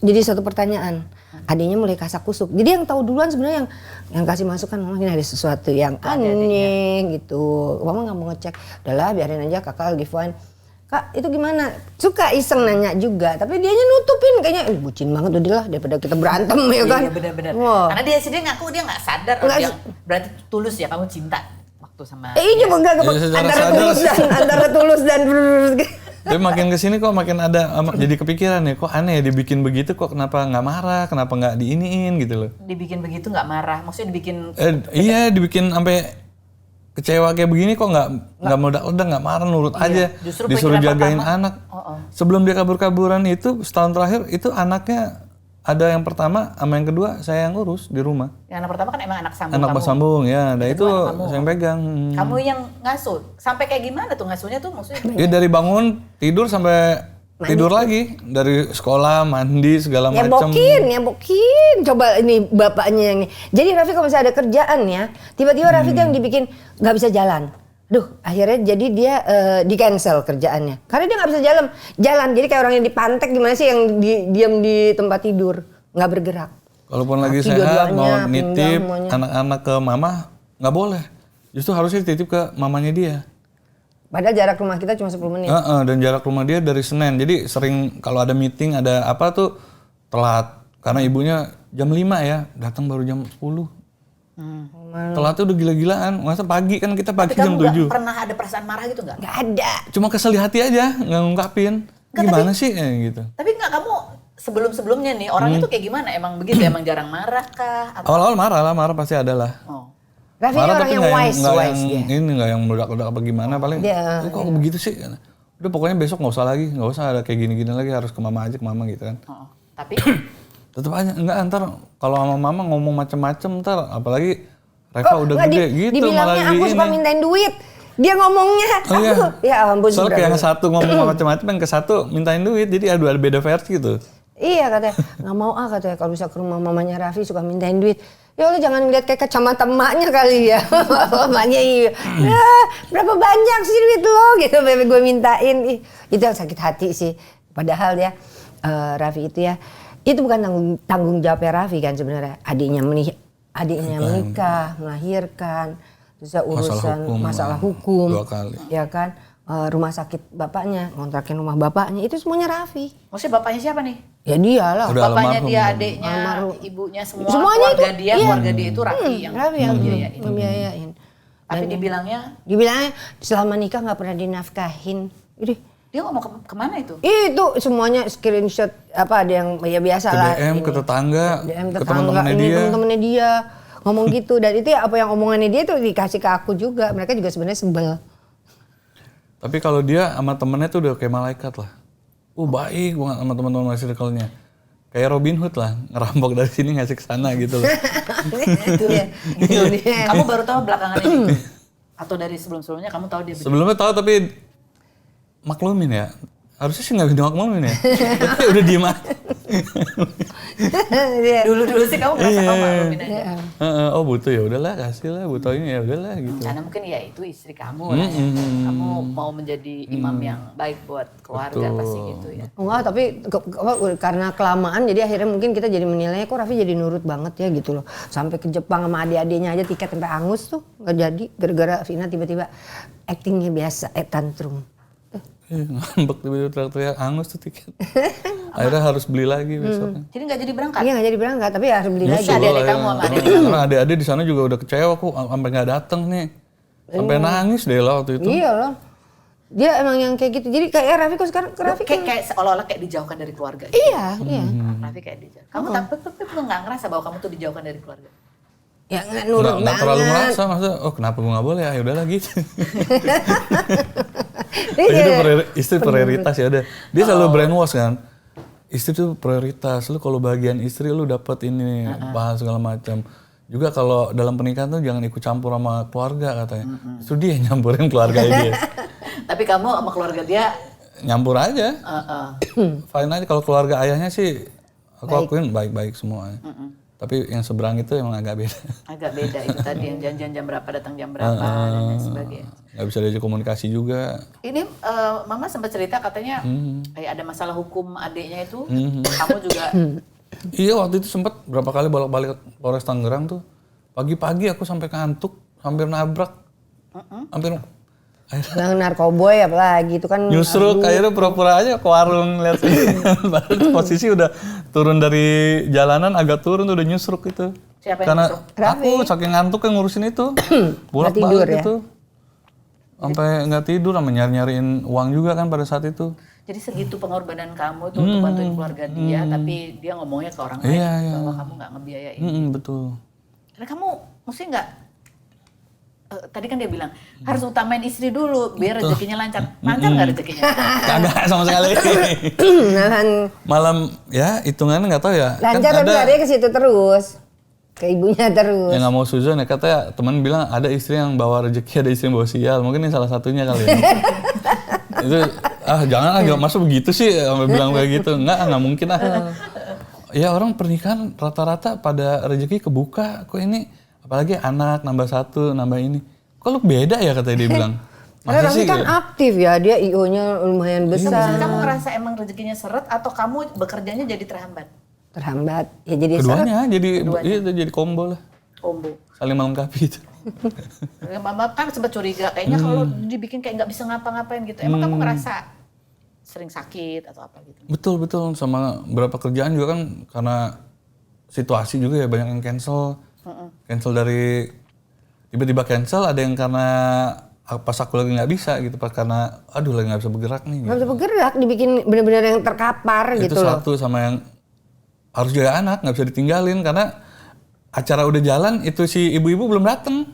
jadi satu pertanyaan. Adiknya mulai kasak kusuk. Jadi yang tahu duluan sebenarnya yang kasih masukan, mama ini ada sesuatu yang aneh gitu. Mama nggak mau ngecek. Udahlah biarin aja, kakak lagi fine. Kak itu gimana? Suka iseng nanya juga. Tapi dianya nutupin kayaknya bucin banget udah lah daripada kita berantem ya kan. Iya benar-benar. Wow. Karena dia sendiri ngaku dia nggak sadar. Dia berarti tulus ya kamu cinta waktu sama. Iya enggak antara tulus dan Tapi makin kesini kok makin ada jadi kepikiran ya, kok aneh ya dibikin begitu, kok kenapa nggak marah, kenapa nggak diiniin gitu loh. Dibikin begitu nggak marah, maksudnya dibikin. Iya dibikin sampai kecewa kayak begini kok nggak meledak-ledak, nggak marah, nurut aja. Disuruh jagain anak. Sebelum dia kabur-kaburan itu setahun terakhir itu anaknya ada yang pertama sama yang kedua saya yang urus di rumah. Yang anak pertama kan emang anak sambung. Anak sambung ya, nah itu saya yang pegang. Kamu yang ngasuh, sampai kayak gimana tuh ngasuhnya tuh maksudnya? Dia dari bangun tidur sampai tidur lagi, dari sekolah mandi segala macam. Nyebokin. Coba ini bapaknya yang ini. Jadi Raffi kalau misalnya ada kerjaan ya, tiba-tiba Raffi tuh yang dibikin nggak bisa jalan. Duh, akhirnya jadi dia di cancel kerjaannya. Karena dia nggak bisa jalan. Jadi kayak orang yang dipantek gimana sih yang diam di tempat tidur, nggak bergerak. Kalaupun lagi sehat mau nitip anak-anak ke mama nggak boleh. Justru harusnya dititip ke mamanya dia. Padahal jarak rumah kita cuma 10 menit. Dan jarak rumah dia dari Senen. Jadi sering kalau ada meeting ada apa tuh telat. Karena ibunya jam 5 ya, datang baru jam 10. Telat tuh udah gila-gilaan. Masa pagi kan kita pagi jam 7. Tapi kamu pernah ada perasaan marah gitu nggak? Nggak ada. Cuma kesel di hati aja, nggak ngungkapin. Gimana sih gitu. Tapi nggak kamu sebelum-sebelumnya nih orangnya tuh kayak gimana? Emang begitu? Emang jarang marah kah? Awal-awal marah pasti ada lah. Raffi ini orang yang wise dia. Ini nggak yang meledak-ledak apa gimana paling. Kok begitu sih? Udah pokoknya besok nggak usah lagi, nggak usah ada kayak gini-gini lagi, harus ke mama aja, ke mama gitu kan. Tapi tetep aja enggak, ntar kalau sama mama ngomong macem-macem ntar apalagi Reva udah gede gitu malah dibilangnya aku suka mintain duit. Dia ngomongnya ya ampun. Soalnya kayak yang satu ngomong macam-macam, yang ke satu mintain duit, jadi ada beda versi gitu. Iya katanya, nggak mau katanya kalau bisa ke rumah mamanya Raffi suka mintain duit. Ya Allah jangan ngeliat kayak kacamata emaknya kali ya. Mamanya iya. Berapa banyak sih duit lo gitu bebe gue mintain. Itu yang sakit hati sih. Padahal ya Raffi itu ya, itu bukan tanggung jawabnya Raffi kan sebenarnya. Adiknya menikah, melahirkan, terus urusan masalah hukum 2 kali. Ya kan, rumah sakit bapaknya, ngontrakin rumah bapaknya, itu semuanya Raffi. Maksudnya bapaknya siapa nih? Ya dia lah. Bapaknya dia, adiknya, ibunya, semuanya keluarga dia itu Raffi yang membiayain. Tapi dibilangnya selama nikah nggak pernah dinafkahin. Dia ngomong kemana itu? Itu semuanya screenshot apa ada yang ya biasa lah. DM ke tetangga, ke teman-temannya dia ngomong gitu, dan itu ya apa yang omongannya dia tuh dikasih ke aku juga. Mereka juga sebenarnya sebel. Tapi kalau dia sama temennya tuh udah kayak malaikat lah. Baik banget sama teman-teman circle-nya. Kayak Robin Hood lah, ngerampok dari sini ngasih ke sana gitu loh. Itu ya. Kamu baru tahu belakangan ini? Atau dari sebelum-sebelumnya kamu tahu dia begitu? Sebelumnya tahu tapi maklumin ya. Harusnya sih nggak bisa maklumin ya. Tapi udah diem aja. Dulu sih kamu merasa kamu maklumin aja. Oh butuh ya udahlah, kasih lah, butuh ini ya udahlah gitu. Karena mungkin ya itu istri kamu lah ya. Kamu mau menjadi imam yang baik buat keluarga. Betul. Pasti gitu ya. Enggak, tapi karena kelamaan jadi akhirnya mungkin kita jadi menilainya kok Raffi jadi nurut banget ya gitu loh. Sampai ke Jepang sama adik-adiknya aja tiket sampai angus tuh nggak jadi gara-gara Vina tiba-tiba actingnya biasa, tantrum. Ngambek tiba-tiba teriak-teriak, hangus tuh tiket. Akhirnya harus beli lagi besoknya. Jadi nggak jadi berangkat? Iya nggak jadi berangkat, tapi harus beli lagi. Nyusul. Adik-adik kamu sama adik Karena adik-adik di sana juga udah kecewa, kok sampai nggak dateng nih. Sampai nangis deh lah waktu itu. Iya loh. Dia emang yang kayak gitu. Jadi kayak Raffi kok sekarang Raffi Kayak seolah-olah kayak dijauhkan dari keluarga. iya. Raffi kayak dijauhkan. Kamu tapi nggak ngerasa bahwa kamu tuh dijauhkan dari keluarga? Ya nggak nurut Nggak terlalu banget. merasa, maksudnya, oh kenapa gue nggak boleh ya, udahlah gitu. Iya. Jadi istri prioritas ya udah. Dia selalu brainwash kan. Istri tuh prioritas. Lu kalau bagian istri lu dapat ini bahas segala macam. Juga kalau dalam pernikahan tuh jangan ikut campur sama keluarga katanya. Itu dia yang nyampurin keluarga dia. Tapi kamu sama keluarga dia Nyampur aja. Fine aja kalau keluarga ayahnya sih aku akuin baik-baik semua. Tapi yang seberang itu emang agak beda. agak beda itu tadi yang janjian jam berapa datang jam berapa dan lain sebagainya. Nggak bisa diajak komunikasi juga. Ini Mama sempat cerita katanya kayak ada masalah hukum adiknya itu. Kamu juga Iya waktu itu sempat berapa kali bolak-balik ke Polres Tangerang tuh. Pagi-pagi aku sampai kantuk, hampir nabrak. Hampir Yang narkoboy apalagi itu kan. nyusruk, akhirnya pura-pura aja ke warung lihat padahal itu posisi udah turun dari jalanan, agak turun tuh udah nyusruk itu. Siapa yang Karena nyusruk? aku saking ngantuk yang ngurusin itu. tidur Bolak-balik ya? itu. Sampai nggak tidur, sama nyari-nyariin uang juga kan pada saat itu. jadi segitu pengorbanan kamu tuh untuk bantuin keluarga dia, tapi dia ngomongnya ke orang lain Iya. bahwa kamu nggak ngebiayain. Betul. Karena kamu mesti nggak tadi kan dia bilang harus utamain istri dulu biar rezekinya lancar. Lancar nggak rezekinya? Kagak sama sekali. Malahan Malam ya hitungannya nggak tahu ya. lancar tapi larinya ke situ terus. Ke ibunya terus. Yang nggak mau suzon ya katanya teman bilang ada istri yang bawa rezeki, ada istri yang bawa sial. Mungkin ini salah satunya kali ya. Itu jangan masa begitu sih sampai bilang kayak gitu. Nggak mungkin Ya orang pernikahan rata-rata pada rezeki kebuka. Kok ini apalagi anak nambah satu nambah ini. Kok lu beda ya katanya dia bilang. Karena Raffi kan aktif ya, dia IO-nya lumayan Maksudnya besar. kamu ngerasa emang rezekinya seret atau kamu bekerjanya jadi terhambat? Terhambat. Ya jadi Keduanya jadi combo lah. Combo. Saling melengkapi itu. Mama kan sempat curiga kayaknya kalau dibikin kayak nggak bisa ngapa-ngapain gitu. Emang kamu ngerasa sering sakit atau apa gitu? Betul sama beberapa kerjaan juga kan karena situasi juga ya banyak yang cancel. Cancel dari tiba-tiba cancel, ada yang karena pas aku lagi nggak bisa gitu, pas karena aduh lagi nggak bisa bergerak nih. nggak bisa bergerak, dibikin benar-benar yang terkapar Itu gitu loh. satu sama yang harus jaga anak, nggak bisa ditinggalin karena acara udah jalan itu si ibu-ibu belum dateng.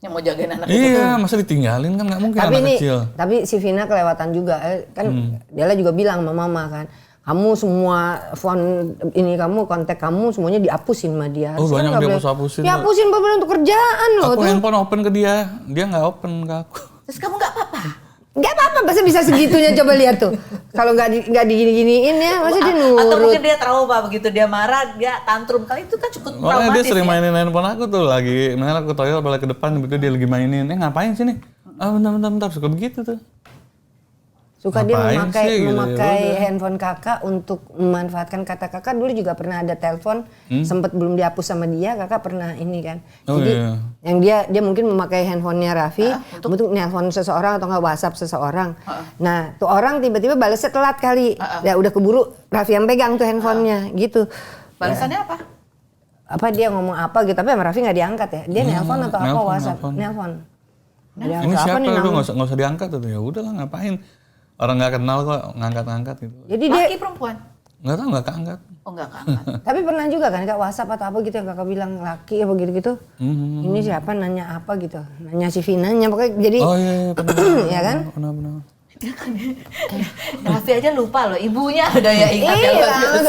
Yang mau jagain anak itu? Iya, masa ditinggalin kan nggak mungkin anak kecil. Tapi si Vina kelewatan juga kan Dela juga bilang sama mama kan, kamu semua phone ini kamu kontak kamu semuanya dihapusin sama dia. Oh, Harusnya banyak nggak dia boleh. harus hapusin. Dihapusin bener untuk kerjaan loh Aku tuh. handphone open ke dia nggak open ke aku. Terus kamu nggak apa-apa? Nggak apa-apa, masa bisa segitunya coba lihat tuh. Kalau nggak digini-giniin ya, masa dia Atau nurut. mungkin dia trauma begitu dia marah, dia tantrum kali itu kan cukup Makanya dia traumatis sering ya. mainin handphone aku tuh lagi, misalnya aku toilet balik ke depan, begitu dia lagi mainin, ngapain sih nih? Bentar, suka begitu tuh. Suka dia Ngapain memakai sih, gitu, memakai ya udah. handphone kakak untuk memanfaatkan kata kakak. Dulu juga pernah ada telepon sempet belum dihapus sama dia, kakak pernah ini kan. Oh, Jadi iya. yang dia mungkin memakai handphonenya Raffi untuk nelpon seseorang atau nggak WhatsApp seseorang. Nah tuh orang tiba-tiba balasnya telat kali. Ya udah keburu Raffi yang pegang tuh handphonenya gitu. Balasannya apa? Apa dia ngomong apa gitu, tapi sama Raffi nggak diangkat ya. Dia nelpon atau apa nelpon, WhatsApp? nelpon. Nelpon. Ini siapa lu nggak usah diangkat tuh, ya udahlah ngapain? Orang nggak kenal kok ngangkat-ngangkat gitu. Jadi dia Laki perempuan? Nggak tahu nggak keangkat. Oh enggak keangkat. tapi pernah juga kan kak WhatsApp atau apa gitu yang kakak bilang laki apa gitu-gitu. Ini siapa nanya apa gitu. Nanya si Vinanya pokoknya jadi Oh iya pernah. ya kan? Pernah. Raffi aja lupa loh, ibunya udah ya ingat ya. Iya, bagus.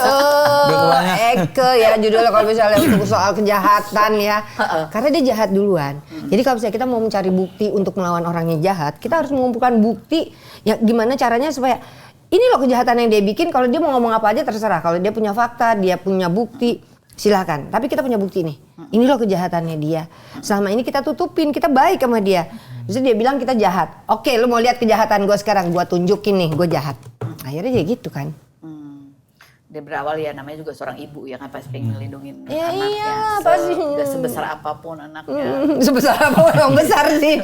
Eke ya judulnya kalau misalnya untuk soal kejahatan ya. Karena dia jahat duluan. Jadi kalau misalnya kita mau mencari bukti untuk melawan orangnya jahat, kita harus mengumpulkan bukti ya gimana caranya supaya ini loh kejahatan yang dia bikin, kalau dia mau ngomong apa aja terserah. Kalau dia punya fakta, dia punya bukti, silakan. Tapi kita punya bukti nih. Ini loh kejahatannya dia. Selama ini kita tutupin, kita baik sama dia. Terus dia bilang kita jahat. Oke, lu mau lihat kejahatan gue sekarang, gue tunjukin nih, gue jahat. Akhirnya jadi gitu kan. Dia berawal ya namanya juga seorang ibu ya kan pasti pengen ngelindungin Ya anaknya. iya, pasti. Udah sebesar apapun anaknya. Sebesar apa orang besar sih.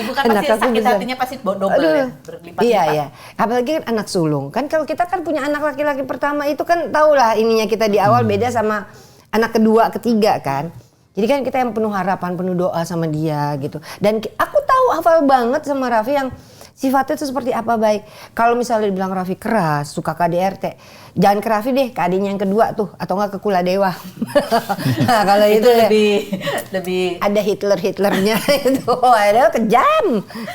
Ibu kan Anak pasti aku sakit besar. hatinya pasti double ya, berlipat-lipat. Iya iya. Apalagi kan anak sulung. Kan kalau kita kan punya anak laki-laki pertama itu kan tahulah ininya kita di awal beda sama anak kedua, ketiga kan. Jadi kan kita yang penuh harapan, penuh doa sama dia gitu. Dan aku tahu hafal banget sama Raffi yang sifatnya itu seperti apa baik. Kalau misalnya dibilang Raffi keras, suka KDRT, jangan ke Raffi deh, ke adiknya yang kedua tuh, atau enggak ke Kuladewa. Nah, kalau itu lebih ada Hitlernya itu, ada kejam,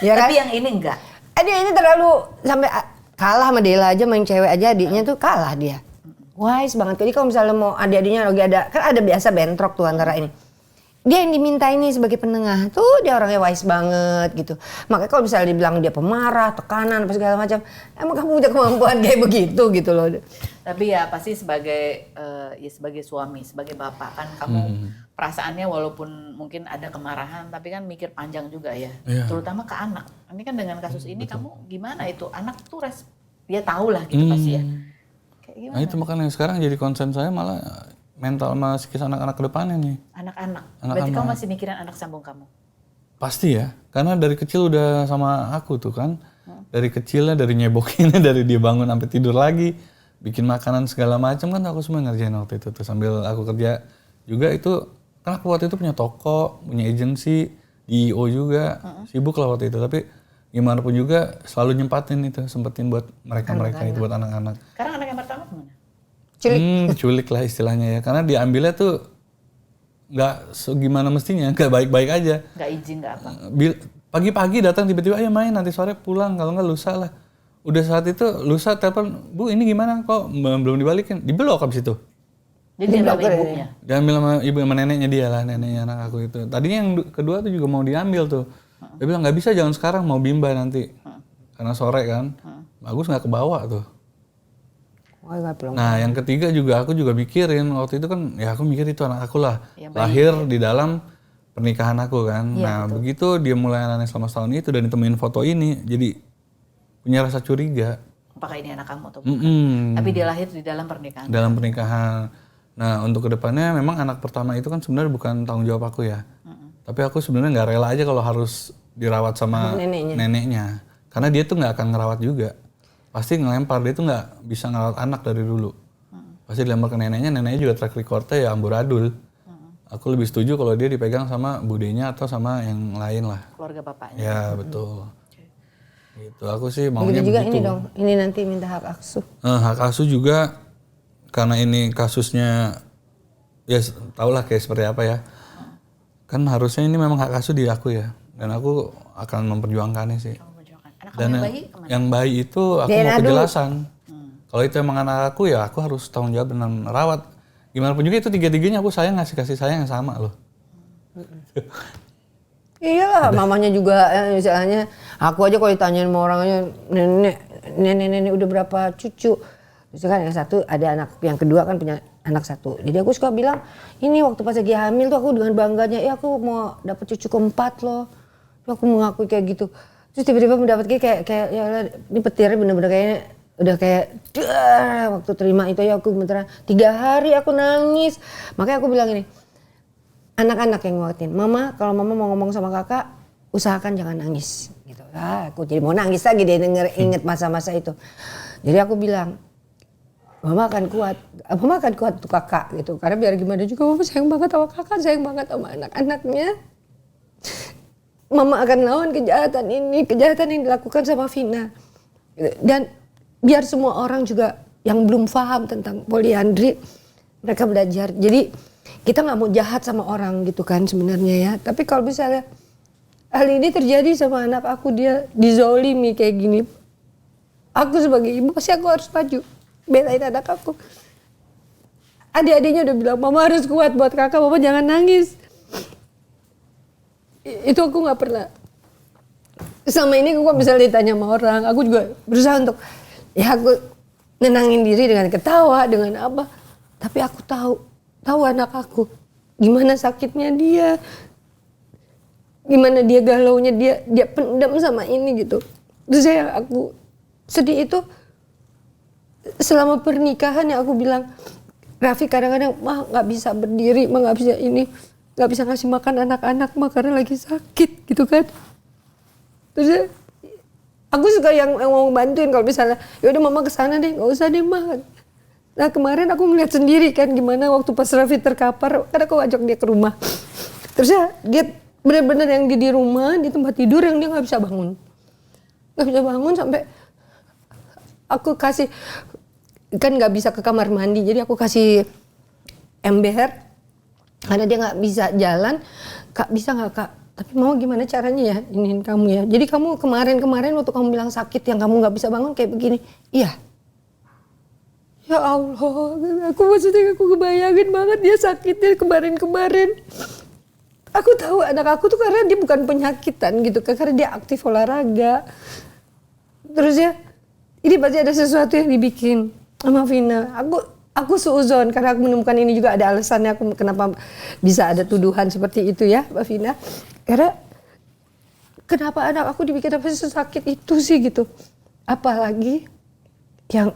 ya kan? tapi yang ini enggak. Dia ini terlalu sampai kalah sama Dela aja, main cewek aja, adiknya tuh kalah dia. Wise banget. Jadi kalau misalnya mau adik-adiknya lagi ada, kan ada biasa bentrok tuh antara ini. Dia yang diminta ini sebagai penengah tuh dia orangnya wise banget gitu. Makanya kalau misalnya dibilang dia pemarah, tekanan apa segala macam, emang kamu punya kemampuan kayak begitu gitu loh. Tapi ya pasti sebagai ya sebagai suami, sebagai bapak kan kamu perasaannya walaupun mungkin ada kemarahan tapi kan mikir panjang juga ya. Iya. Terutama ke anak. Ini kan dengan kasus ini kamu gimana itu anak tuh dia tahu lah gitu pasti ya. Kayak gimana? Nah itu makanya sekarang jadi konsen saya malah mental sama psikis anak-anak ke depannya nih. Anak-anak. Berarti kamu masih mikirin anak sambung kamu? Pasti ya, karena dari kecil udah sama aku tuh kan. Dari kecilnya, dari nyebokinnya, dari dia bangun sampai tidur lagi. Bikin makanan segala macam kan aku semua ngerjain waktu itu tuh. Sambil aku kerja juga itu, kan aku waktu itu punya toko, punya agensi, di IO juga. Sibuk lah waktu itu, tapi gimana pun juga selalu nyempatin itu, sempetin buat mereka-mereka itu, buat anak-anak. Sekarang anak yang pertama kemana? Culik. Culik lah istilahnya ya, karena diambilnya tuh nggak gimana mestinya, nggak baik-baik aja. Nggak izin, nggak apa? Pagi-pagi datang tiba-tiba, ayo main, nanti sore pulang, kalau nggak lusa lah. Udah saat itu lusa telepon, Bu ini gimana kok belum dibalikin, diblok abis itu. Jadi dia ambil ibunya? Diambil sama ibu sama neneknya dia lah, neneknya anak aku itu. Tadinya yang kedua tuh juga mau diambil tuh. Dia bilang nggak bisa, jangan sekarang, mau bimba nanti. Karena sore kan, bagus nggak kebawa tuh. Nah yang ketiga juga aku juga mikirin waktu itu kan ya aku mikir itu anak aku lah ya, lahir di dalam pernikahan aku kan. Ya, nah betul. Begitu dia mulai aneh selama setahun itu dan ditemuin foto ini jadi punya rasa curiga. Apakah ini anak kamu atau bukan? Tapi dia lahir di dalam pernikahan. Dalam pernikahan. Nah untuk kedepannya memang anak pertama itu kan sebenarnya bukan tanggung jawab aku ya. Tapi aku sebenarnya nggak rela aja kalau harus dirawat sama neneknya. Karena dia tuh nggak akan ngerawat juga. Pasti ngelempar, dia tuh nggak bisa ngerawat anak dari dulu. Pasti dilempar ke neneknya juga track recordnya ya amburadul. Aku lebih setuju kalau dia dipegang sama budenya atau sama yang lain lah. Keluarga bapaknya. Ya betul. Gitu, aku sih maunya juga begitu. Ini dong, ini nanti minta hak asuh. Hak asuh juga, karena ini kasusnya, ya tau lah kayak seperti apa ya. Kan harusnya ini memang hak asuh di aku ya. Dan aku akan memperjuangkannya sih. Dan yang bayi itu aku mau kejelasan. Kalau itu emang anak aku ya aku harus tanggung jawab dan merawat. Gimana pun juga itu tiga-tiganya aku sayang, ngasih kasih sayang yang sama loh. Iyalah mamanya juga misalnya aku aja kalau ditanyain sama orangnya nenek udah berapa cucu. Misalkan yang satu ada anak, yang kedua kan punya anak satu. Jadi aku suka bilang ini waktu pas lagi hamil tuh aku dengan bangganya aku mau dapet cucu keempat loh. Aku mengakui kayak gitu. Terus tiba-tiba mendapat kayak ya ini petirnya bener-bener kayaknya udah kayak waktu terima itu ya aku beneran 3 hari aku nangis. Makanya aku bilang ini, anak-anak yang nguatin, mama kalau mama mau ngomong sama kakak usahakan jangan nangis gitu. Aku jadi mau nangis lagi dia inget masa-masa itu. Jadi aku bilang mama akan kuat untuk kakak gitu. Karena biar gimana juga mama sayang banget sama kakak, sayang banget sama anak-anaknya. Mama akan lawan kejahatan yang dilakukan sama Vina. Dan biar semua orang juga yang belum paham tentang poliandri, mereka belajar. Jadi kita nggak mau jahat sama orang gitu kan sebenarnya ya. Tapi kalau misalnya hal ini terjadi sama anak aku, dia dizolimi kayak gini, aku sebagai ibu pasti aku harus maju belain anak aku. Adik-adiknya udah bilang, mama harus kuat buat kakak, mama jangan nangis. Itu aku nggak pernah. Selama ini aku bisa ditanya sama orang, aku juga berusaha untuk ya aku nenangin diri dengan ketawa, dengan apa. Tapi aku tahu anak aku gimana sakitnya dia, gimana dia galaunya, dia pendam sama ini gitu. Terus aku sedih itu selama pernikahan ya aku bilang, Raffi kadang-kadang mah nggak bisa berdiri, mah nggak bisa ini, nggak bisa ngasih makan anak-anak mah karena lagi sakit gitu kan. Terus ya, aku suka yang mau bantuin kalau misalnya, yaudah mama kesana deh, nggak usah deh mah. Nah kemarin aku ngeliat sendiri kan gimana waktu pas Raffi terkapar, kan aku ajak dia ke rumah. Terus ya dia benar-benar yang di rumah, di tempat tidur yang dia nggak bisa bangun. Nggak bisa bangun sampai aku kasih, kan nggak bisa ke kamar mandi, jadi aku kasih ember karena dia nggak bisa jalan. Kak bisa nggak kak? Tapi mau gimana caranya ya iniin kamu ya. Jadi kamu kemarin waktu kamu bilang sakit yang kamu nggak bisa bangun kayak begini. Iya. Ya Allah, aku kebayangin banget dia sakitnya kemarin. Aku tahu anak aku tuh karena dia bukan penyakitan gitu, karena dia aktif olahraga. Terus ya, ini pasti ada sesuatu yang dibikin sama Vina. Aku suuzon karena aku menemukan ini juga ada alasannya aku kenapa bisa ada tuduhan seperti itu ya, Mbak Vina. Karena kenapa anak aku dibikin apa sesakit itu sih gitu. Apalagi yang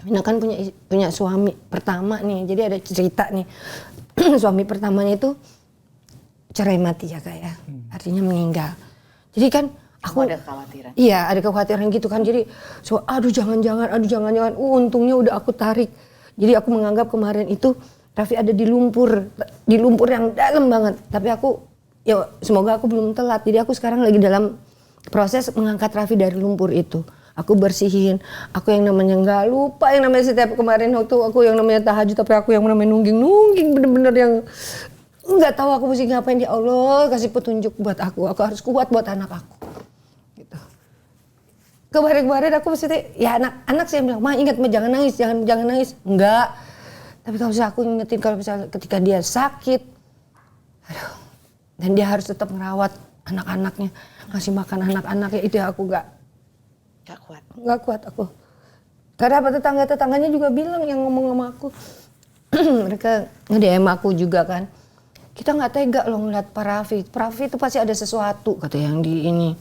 Vina kan punya suami pertama nih. Jadi ada cerita nih. Suami pertamanya itu cerai mati ya Kak ya. Artinya meninggal. Jadi kan aku ada kekhawatiran. Iya, ada kekhawatiran gitu kan. Jadi aduh jangan-jangan. Untungnya udah aku tarik. Jadi aku menganggap kemarin itu Raffi ada di lumpur yang dalam banget. Tapi aku ya semoga aku belum telat. Jadi aku sekarang lagi dalam proses mengangkat Raffi dari lumpur itu. Aku bersihin, aku yang namanya nggak lupa, yang namanya setiap kemarin waktu aku yang namanya tahajud, tapi aku yang namanya nungging bener-bener yang nggak tahu aku mesti ngapain. Ya Allah kasih petunjuk buat aku harus kuat buat anak aku. Gitu. Kemarin aku mesti ya anak saya bilang, "Ma ingat Ma jangan nangis." Enggak. Tapi kalau misalnya aku ingetin kalau misalnya ketika dia sakit, aduh, dan dia harus tetap merawat anak-anaknya, ngasih makan anak-anaknya, itu aku nggak kuat aku. Karena apa tetangganya juga bilang yang ngomong sama aku, mereka nge-DM aku juga kan. Kita nggak tega loh ngeliat Pak Raffi itu pasti ada sesuatu kata yang di ini.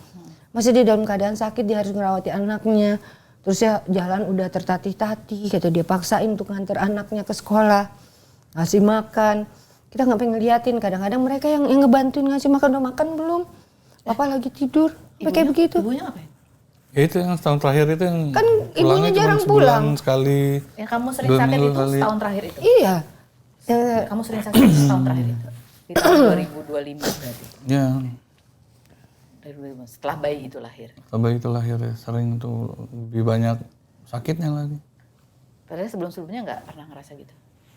Masih dia dalam keadaan sakit, dia harus merawati anaknya. Terus ya jalan udah tertatih-tatih, kata dia paksain untuk nganter anaknya ke sekolah, ngasih makan. Kita nggak pengen ngeliatin, kadang-kadang mereka yang ngebantuin ngasih makan, udah makan belum? Papa lagi tidur, kayak begitu. Ibunya ngapain? Ya itu yang setahun terakhir itu yang kan ibunya jarang sebulan pulang sekali. Yang kamu sering sakit itu kali. setahun terakhir itu? Iya. Kamu sering sakit itu setahun terakhir itu? Di tahun 2025 berarti? Ya. Dari 2025, setelah bayi itu lahir? Setelah bayi itu lahir ya, sering tuh lebih banyak sakitnya lagi. Padahal sebelum-sebelumnya nggak pernah ngerasa gitu?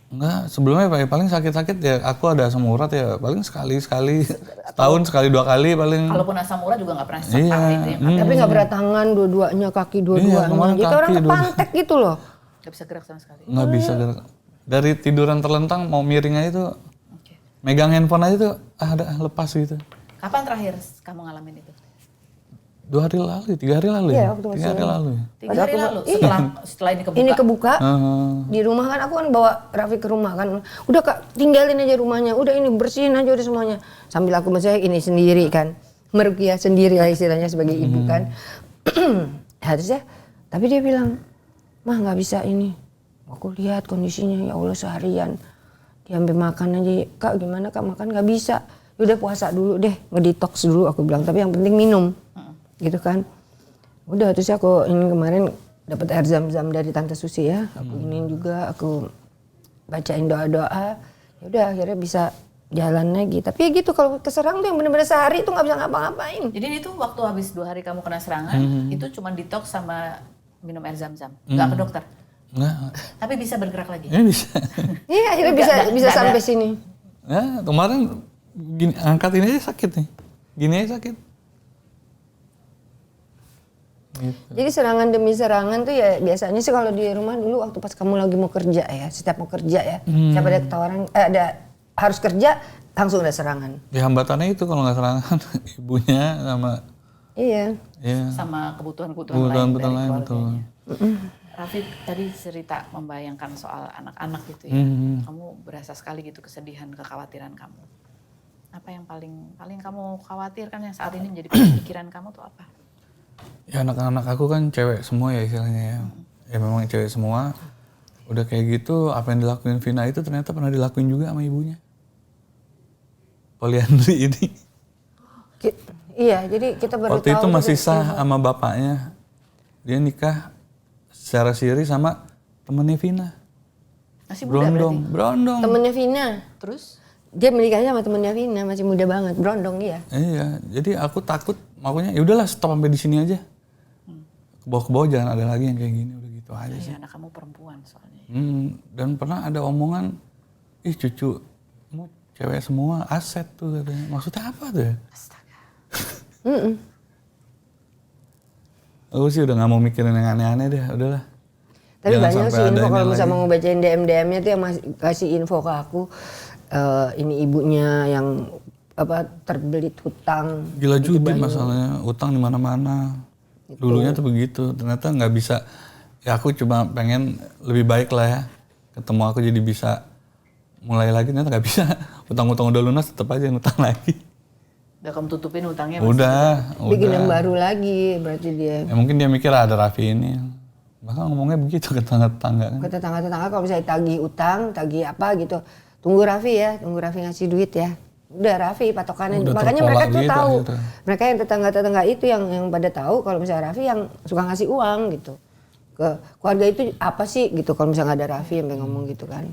Enggak, sebelumnya paling sakit-sakit ya aku ada asam urat ya paling sekali setahun sekali 2 kali paling. Kalaupun asam urat juga nggak pernah separah itu yang Tapi nggak berat tangan dua-duanya, kaki dua-duanya. Gitu orang kepantek gitu loh. nggak bisa gerak sama sekali? Nggak bisa gerak. Dari tiduran terlentang mau miring aja tuh, megang handphone aja tuh ada lepas gitu. Kapan terakhir kamu ngalamin itu? 2 hari lalu, 3 hari lalu ya? 3 hari lalu ya? 3 hari lalu setelah ini kebuka? Ini kebuka, di rumah kan aku kan bawa Raffi ke rumah kan. Udah Kak, tinggalin aja rumahnya, udah ini bersihin aja udah semuanya. Sambil aku misalnya ini sendiri kan, meruqyah sendiri lah istilahnya sebagai ibu kan. Harusnya, tapi dia bilang, "Mah nggak bisa ini." Aku lihat kondisinya, ya Allah seharian. Dia sampai makan aja, "Kak gimana Kak makan?" Nggak bisa. Udah puasa dulu deh, ngedetox dulu aku bilang, tapi yang penting minum. Gitu kan. Udah terus aku ini kemarin dapat air zam-zam dari Tante Susi ya. Aku iniin juga, aku bacain doa-doa. Ya udah akhirnya bisa jalan lagi. Tapi ya gitu kalau keserang tuh yang bener-bener sehari tuh nggak bisa ngapa-ngapain. Jadi itu waktu habis 2 hari kamu kena serangan, itu cuma detox sama minum air zam-zam. Nggak ke dokter? Enggak. Tapi bisa bergerak lagi? Ya bisa. Iya akhirnya bisa sampai sini. Ya kemarin gini, angkat ini aja sakit nih. Gini aja sakit. Gitu. Jadi serangan demi serangan tuh ya biasanya sih kalau di rumah dulu waktu pas kamu lagi mau kerja ya, setiap mau kerja ya, setiap ada ketawaran, ada harus kerja langsung ada serangan. Ya hambatannya itu kalau nggak serangan ibunya sama sama kebutuhan-kebutuhan lain dari keluarganya. Raffi tadi cerita membayangkan soal anak-anak gitu ya, kamu berasa sekali gitu kesedihan, kekhawatiran kamu. Apa yang paling kamu khawatirkan yang saat ini menjadi pikiran kamu tuh apa? Ya anak-anak aku kan cewek semua ya istilahnya ya. ya memang cewek semua. Udah kayak gitu, apa yang dilakuin Vina itu ternyata pernah dilakuin juga sama ibunya. Poliandri ini. Iya, jadi kita baru Waktu tahu. itu masih sah sama bapaknya. Dia nikah secara siri sama temennya Vina. Masih muda berarti. Berondong. Temennya Vina. Terus? Dia menikahnya sama temennya Vina, masih muda banget, berondong dia. Iya, jadi aku takut, makanya ya udahlah stop sampai di sini aja. Ke bawah jangan ada lagi yang kayak gini, udah gitu aja sih. Anak kamu perempuan soalnya. Dan pernah ada omongan, ih cucumu cewek semua aset tuh katanya. Maksudnya apa tuh ya? Astaga. Aku sih udah gak mau mikirin yang aneh-aneh deh, udahlah. Tapi Jangan banyak sampai sih ada info ini kalau misalnya lagi. mau ngebacain DM-DM-nya tuh yang masih kasih info ke aku. Ini ibunya yang terbelit hutang. Gila judi masalahnya, utang di mana-mana. Dulunya tuh begitu, ternyata nggak bisa. Ya aku cuma pengen lebih baik lah ya. Ketemu aku jadi bisa mulai lagi, ternyata nggak bisa. Utang-utang udah lunas, tetap aja ngutang lagi. Udah kamu tutupin utangnya Udah. Bikin yang baru lagi berarti dia. Ya mungkin dia mikir ada Raffi ini. Bahkan ngomongnya begitu ke tetangga-tetangga kan. Ke tetangga-tetangga kalau misalnya tagih utang, tagih apa gitu. Tunggu Raffi ya, tunggu Raffi ngasih duit ya. Udah Raffi patokannya. Udah Makanya terpola mereka tuh gitu tahu. akhirnya. Mereka yang tetangga-tetangga itu yang pada tahu kalau misalnya Raffi yang suka ngasih uang gitu. Ke keluarga itu apa sih gitu kalau misalnya nggak ada Raffi yang pengen ngomong gitu kan.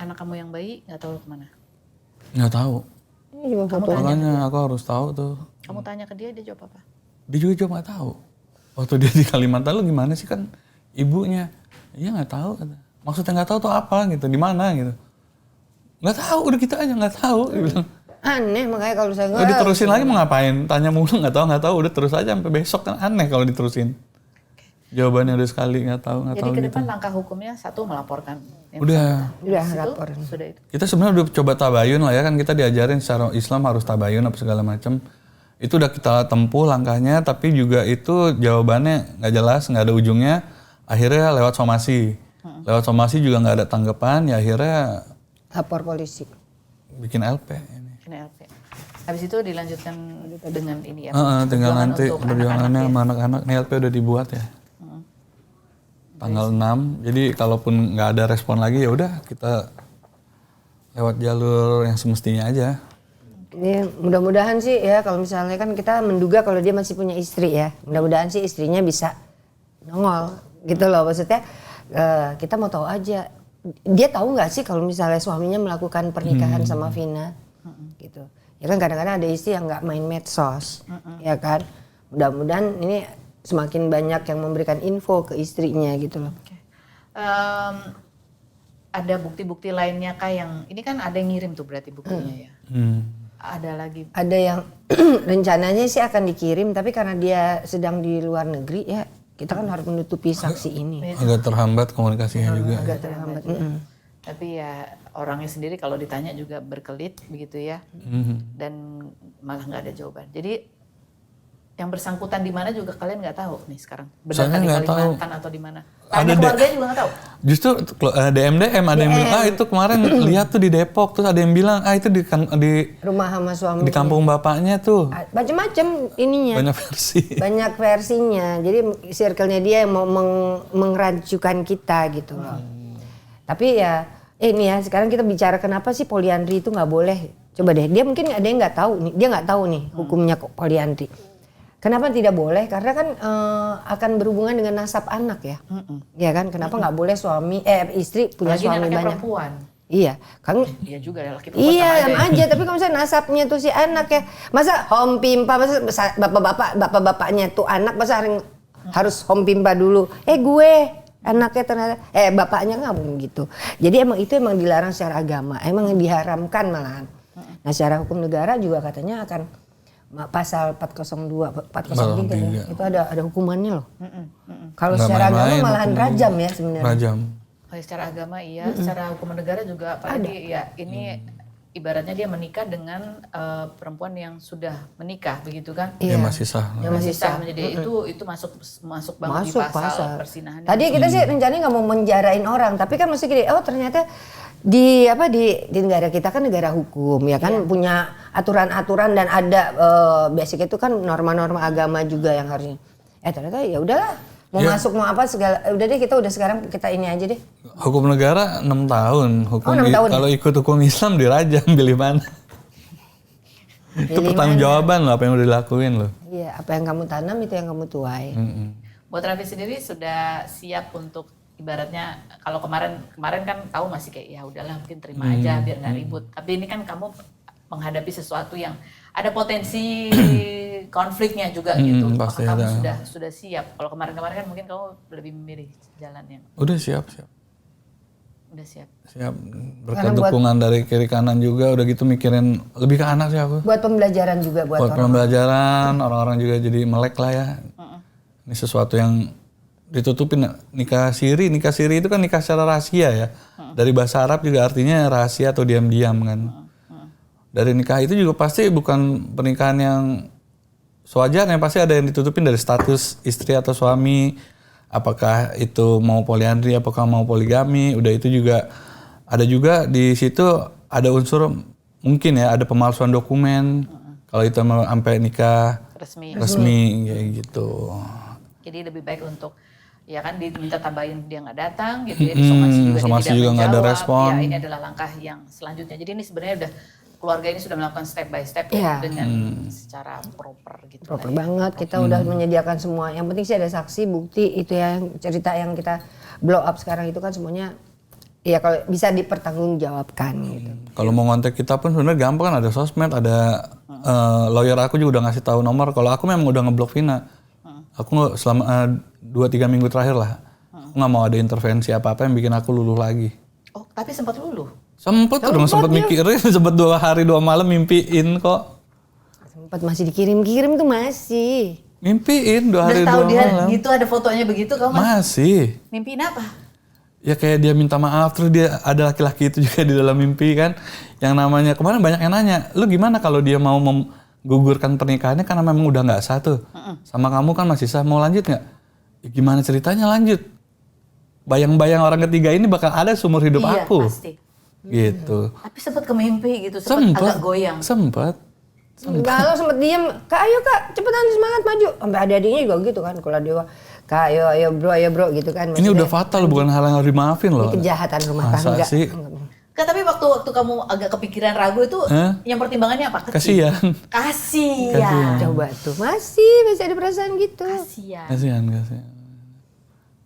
Anak kamu yang bayi nggak tahu kemana. Nggak tahu. Ini cuma foto. Makanya aku harus tahu tuh. Kamu tanya ke dia jawab apa? Dia juga cuma nggak tahu. Waktu dia di Kalimantan lu gimana sih kan ibunya? Iya nggak tahu. Kata. Maksudnya nggak tahu tuh apa gitu, di mana gitu. Nggak tahu, udah gitu aja nggak tahu. Dia bilang. Aneh makanya kalau saya Kalau diterusin lagi mau ngapain? Tanya mulu nggak tahu, udah terus aja sampai besok kan aneh kalau diterusin. Jawabannya udah sekali nggak tahu Jadi gitu. ke depan langkah hukumnya satu melaporkan. yang Udah. Udah Habis itu, lapor. Sudah itu. Kita sebenarnya udah coba tabayun lah ya kan, kita diajarin secara Islam harus tabayun apa segala macam. Itu udah kita tempuh langkahnya, tapi juga itu jawabannya nggak jelas, nggak ada ujungnya. Akhirnya lewat somasi. Lewat somasi juga nggak ada tanggapan, ya akhirnya Lapor polisi. bikin LP. Ini. Ini LP. Habis itu dilanjutkan dengan ini ya. Tinggal perjuangan nanti untuk perjuangannya anak-anak sama anak-anak. Ini LP udah dibuat ya. Tanggal 6. Jadi kalaupun nggak ada respon lagi ya udah kita lewat jalur yang semestinya aja. Ini mudah-mudahan sih ya kalau misalnya kan kita menduga kalau dia masih punya istri ya. Mudah-mudahan sih istrinya bisa nongol gitu loh maksudnya. Kita mau tahu aja. Dia tahu nggak sih kalau misalnya suaminya melakukan pernikahan sama Vina gitu. Ya kan kadang-kadang ada istri yang nggak main medsos, ya kan. Mudah-mudahan ini semakin banyak yang memberikan info ke istrinya gitu loh. Oke. Ada bukti-bukti lainnya kah yang ini kan ada yang ngirim tuh berarti buktinya ya. Ada lagi. Ada yang rencananya sih akan dikirim tapi karena dia sedang di luar negeri ya kita kan harus menutupi saksi ini. Agak terhambat komunikasinya juga. Agak terhambat. Tapi ya orangnya sendiri kalau ditanya juga berkelit begitu ya. Dan malah nggak ada jawaban. Jadi yang bersangkutan di mana juga kalian nggak tahu nih sekarang. Benar Saya di nggak tahu. Kalimantan atau di mana? Tanya keluarganya juga nggak tahu. Justru DM ada yang bilang itu kemarin lihat tuh di Depok, terus ada yang bilang itu di Rumah sama suami. di kampung bapaknya tuh. Macam-macam ininya. Banyak versi. Banyak versinya. Jadi circle-nya dia yang mau mengrancukan kita gitu loh. Tapi ya ini ya sekarang kita bicara kenapa sih poliandri itu nggak boleh. Coba deh dia mungkin ada yang nggak tahu nih. Dia nggak tahu nih hukumnya poliandri. Kenapa tidak boleh? Karena kan akan berhubungan dengan nasab anak ya. Ya kan? Kenapa nggak boleh istri punya Apalagi suami anaknya banyak? perempuan. Iya, kan Iya juga laki perempuan iya sama aja, tapi kalau misalnya nasabnya tuh si anak ya, masa home pimpa, masa bapak-bapaknya tuh anak masa harus home pimpa dulu. Gue anaknya ternyata bapaknya nggak mungkin gitu. Jadi emang itu dilarang secara agama, emang diharamkan malahan. Nah secara hukum negara juga katanya akan pasal 402, 403 itu ada hukumannya loh. Kalau secara agama malahan rajam ya sebenarnya. Rajam. Secara agama iya, secara hukum negara juga apalagi ya ini ibaratnya dia menikah dengan perempuan yang sudah menikah begitu kan? Iya. Masih sah. Yang masih sah menjadi itu masuk banget di pasal persinahan. Tadi kita sih rencananya nggak mau menjarain orang, tapi kan mesti gini, ternyata di negara kita kan negara hukum ya kan punya aturan-aturan dan ada basic itu kan norma-norma agama juga yang harusnya. Ternyata ya udahlah Mau masuk mau apa segala. Udah deh kita sekarang kita ini aja deh. Hukum negara 6 tahun. 6 tahun. Kalau ikut hukum Islam dirajam, pilih mana? Itu pertanggungjawaban loh apa yang udah dilakuin loh. Iya, apa yang kamu tanam itu yang kamu tuai. Buat Raffi sendiri sudah siap untuk ibaratnya kalau kemarin kan tahu masih kayak ya udahlah mungkin terima aja biar nggak ribut. Tapi ini kan kamu menghadapi sesuatu yang ada potensi konfliknya juga gitu. Pasti Apakah kamu ada. sudah siap? Kalau kemarin kan mungkin kamu lebih memilih jalan yang Udah siap. udah siap. Siap. Berkat dukungan dari kiri kanan juga udah gitu mikirin lebih ke anak sih aku. Buat pembelajaran juga buat Buat orang. pembelajaran, orang-orang juga jadi melek lah ya. Ini sesuatu yang ditutupin. Nikah siri itu kan nikah secara rahasia ya. Dari bahasa Arab juga artinya rahasia atau diam-diam kan. Dari nikah itu juga pasti bukan pernikahan yang sewajarnya, pasti ada yang ditutupin dari status istri atau suami. Apakah itu mau poliandri, apakah mau poligami, udah itu juga ada juga di situ ada unsur mungkin ya ada pemalsuan dokumen. Kalau itu sampai nikah resmi kayak gitu. Jadi lebih baik untuk ya kan diminta tambahin dia nggak datang gitu ya, somasi juga nggak ada menjawab. respon. Ya ini adalah langkah yang selanjutnya. Jadi ini sebenarnya udah keluarga ini sudah melakukan step by step ya, dengan secara proper gitu. Proper banget, kita udah menyediakan semua. Yang penting sih ada saksi, bukti, itu yang cerita yang kita blow up sekarang itu kan semuanya ya kalau bisa dipertanggungjawabkan gitu. Kalau mau ngontak kita pun sebenarnya gampang kan, ada sosmed, ada lawyer aku juga udah ngasih tahu nomor. Kalau aku memang udah ngeblok Vina. Aku selama 2-3 minggu terakhir lah. Aku nggak mau ada intervensi apa-apa yang bikin aku luluh lagi. Oh, tapi sempat luluh. Sempet mikirin, sempet 2 hari 2 malam mimpiin kok. Sempat masih dikirim-kirim tuh masih. Mimpiin 2 hari 2 Udah tahu dia malam. gitu ada fotonya begitu kamu Masih. mimpiin apa? Ya kayak dia minta maaf, terus dia ada laki-laki itu juga di dalam mimpi kan. Yang namanya, kemarin banyak yang nanya, lu gimana kalau dia mau menggugurkan pernikahannya karena memang udah nggak sah tuh. Sama kamu kan masih sah, mau lanjut nggak? Ya gimana ceritanya lanjut? Bayang-bayang orang ketiga ini bakal ada seumur hidup aku. Iya pasti. Gitu. Tapi sempat ke mimpi gitu, sempat agak goyang. Sempet. Galau sempet diem, Kak ayo Kak cepetan semangat maju. Sampai adik-adiknya juga gitu kan, kalau dia Kak ayo bro gitu kan. Ini udah fatal, bukan hal yang harus dimaafin loh. Ini kejahatan rumah Masa tangga. sih? Kak, tapi waktu kamu agak kepikiran ragu itu yang pertimbangannya apa? Kasihan. Kasihan. Coba tuh masih ada perasaan gitu. Kasihan. Kasihan.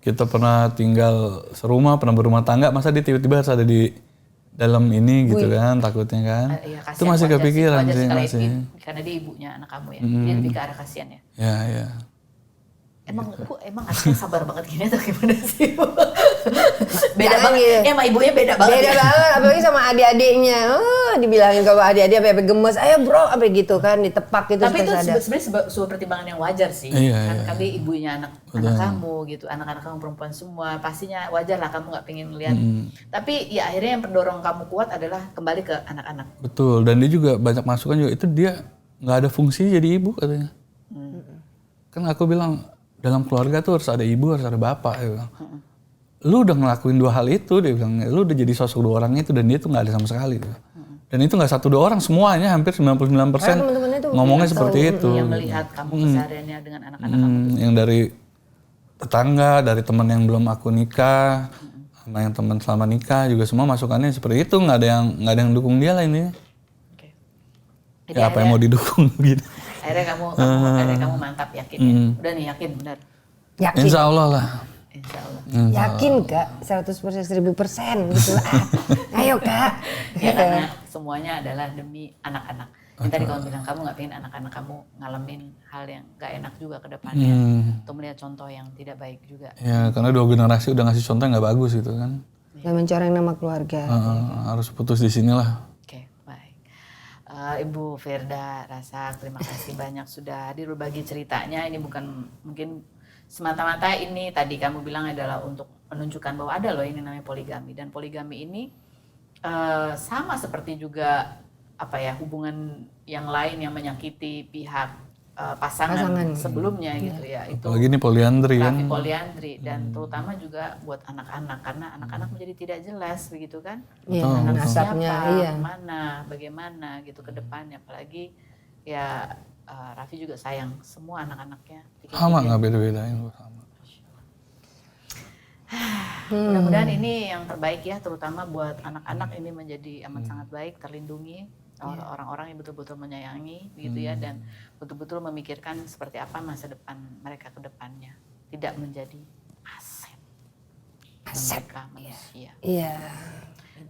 Kita pernah tinggal serumah, pernah berumah tangga, masa dia tiba-tiba harus ada di dalam ini gitu kan, takutnya kan. Iya, itu masih kepikiran wajar sih sekali masih. karena dia ibunya anak kamu ya. Dia lebih ke arah kasihan ya. Ya. Emang anaknya sabar banget gini atau gimana sih? Beda Jangan banget. gitu. Emang ibunya beda banget. Beda banget, apalagi sama adik-adiknya. Dibilangin kalau adik-adik apa gemes, ayo bro, apa gitu kan, ditepak gitu. Tapi itu supaya sadar. sebenarnya sebuah pertimbangan yang wajar sih. Iya. Kan kami ibunya anak kamu gitu, anak-anak kamu perempuan semua, pastinya wajar lah kamu nggak pengen lihat. Tapi ya akhirnya yang pendorong kamu kuat adalah kembali ke anak-anak. Betul, dan dia juga banyak masukan juga, itu dia nggak ada fungsi jadi ibu katanya. Kan aku bilang, dalam keluarga tuh harus ada ibu, harus ada bapak. Dia bilang. Lu udah ngelakuin 2 hal itu, dia bilang. Lu udah jadi sosok 2 orang itu, dan dia tuh nggak ada sama sekali. Dan itu nggak 1-2 orang, semuanya hampir 99% ngomongnya seperti itu. Yang melihat kamu kesehariannya dengan anak-anak kamu. Yang dari tetangga, dari teman yang belum aku nikah, sama yang teman selama nikah juga semua masukannya seperti itu. Nggak ada yang dukung dia lah ini. Oke. Ya apa yang mau didukung gitu. Akhirnya kamu mantap yakin ya. Udah nih yakin benar. Yakin. Insya Allah lah. Insya Allah. Yakin Kak, 100%, 1000% gitu lah. Ayo Kak. Ya karena semuanya adalah demi anak-anak. Yang tadi kamu bilang kamu nggak pengen anak-anak kamu ngalamin hal yang nggak enak juga ke depannya. Untuk melihat contoh yang tidak baik juga. Ya karena 2 generasi udah ngasih contoh yang nggak bagus gitu kan. Dan mencoreng nama keluarga. Harus putus di sinilah. Oke, baik. Ibu Firda Rasak, terima kasih banyak sudah hadir berbagi ceritanya. Ini bukan mungkin semata-mata ini tadi kamu bilang adalah untuk menunjukkan bahwa ada loh ini namanya poligami. Dan poligami ini sama seperti juga hubungan yang lain yang menyakiti pihak pasangan sebelumnya gitu ya. Itu apalagi ini poliandri kan. Poliandri dan terutama juga buat anak-anak karena anak-anak menjadi tidak jelas begitu kan. Iya, Anak nasabnya, siapa, iya. mana, bagaimana gitu ke depannya. Apalagi ya Raffi juga sayang semua anak-anaknya. Sama nggak beda-bedain sama. Mudah-mudahan ini yang terbaik ya, terutama buat anak-anak ini menjadi amat sangat baik, terlindungi orang-orang yang betul-betul menyayangi gitu ya, dan betul-betul memikirkan seperti apa masa depan mereka ke depannya, tidak menjadi aset mereka manusia. Iya.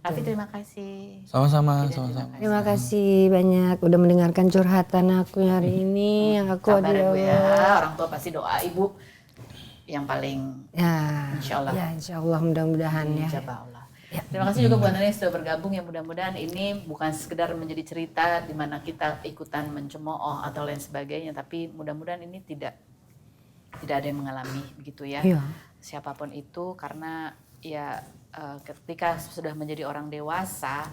Tapi terima kasih. Sama-sama, Tidak, sama-sama. Terima kasih banyak udah mendengarkan curhatan aku hari ini. Yang aku Sabar ya, Bu, ya. Allah. Orang tua pasti doa ibu yang paling Ya, Insya Allah. Ya, insya Allah mudah-mudahan ya. dijabah Allah. Terima kasih juga buat Anda yang sudah bergabung, yang mudah-mudahan ini bukan sekedar menjadi cerita di mana kita ikutan mencemooh atau lain sebagainya, tapi mudah-mudahan ini tidak ada yang mengalami begitu ya. Iya. Siapapun itu, karena ya ketika sudah menjadi orang dewasa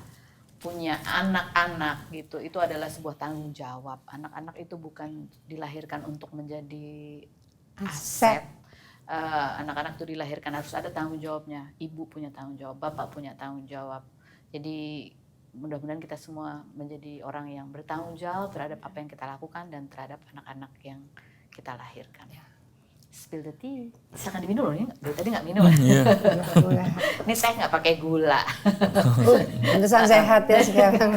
punya anak-anak gitu, itu adalah sebuah tanggung jawab. Anak-anak itu bukan dilahirkan untuk menjadi aset. Anak-anak itu dilahirkan harus ada tanggung jawabnya. Ibu punya tanggung jawab, bapak punya tanggung jawab. Jadi mudah-mudahan kita semua menjadi orang yang bertanggung jawab terhadap apa yang kita lakukan dan terhadap anak-anak yang kita lahirkan. Spill the tea. Silakan diminum loh, ini dari tadi nggak minum. Iya. Ini teh nggak pakai gula. Pantesan sehat ya sekarang.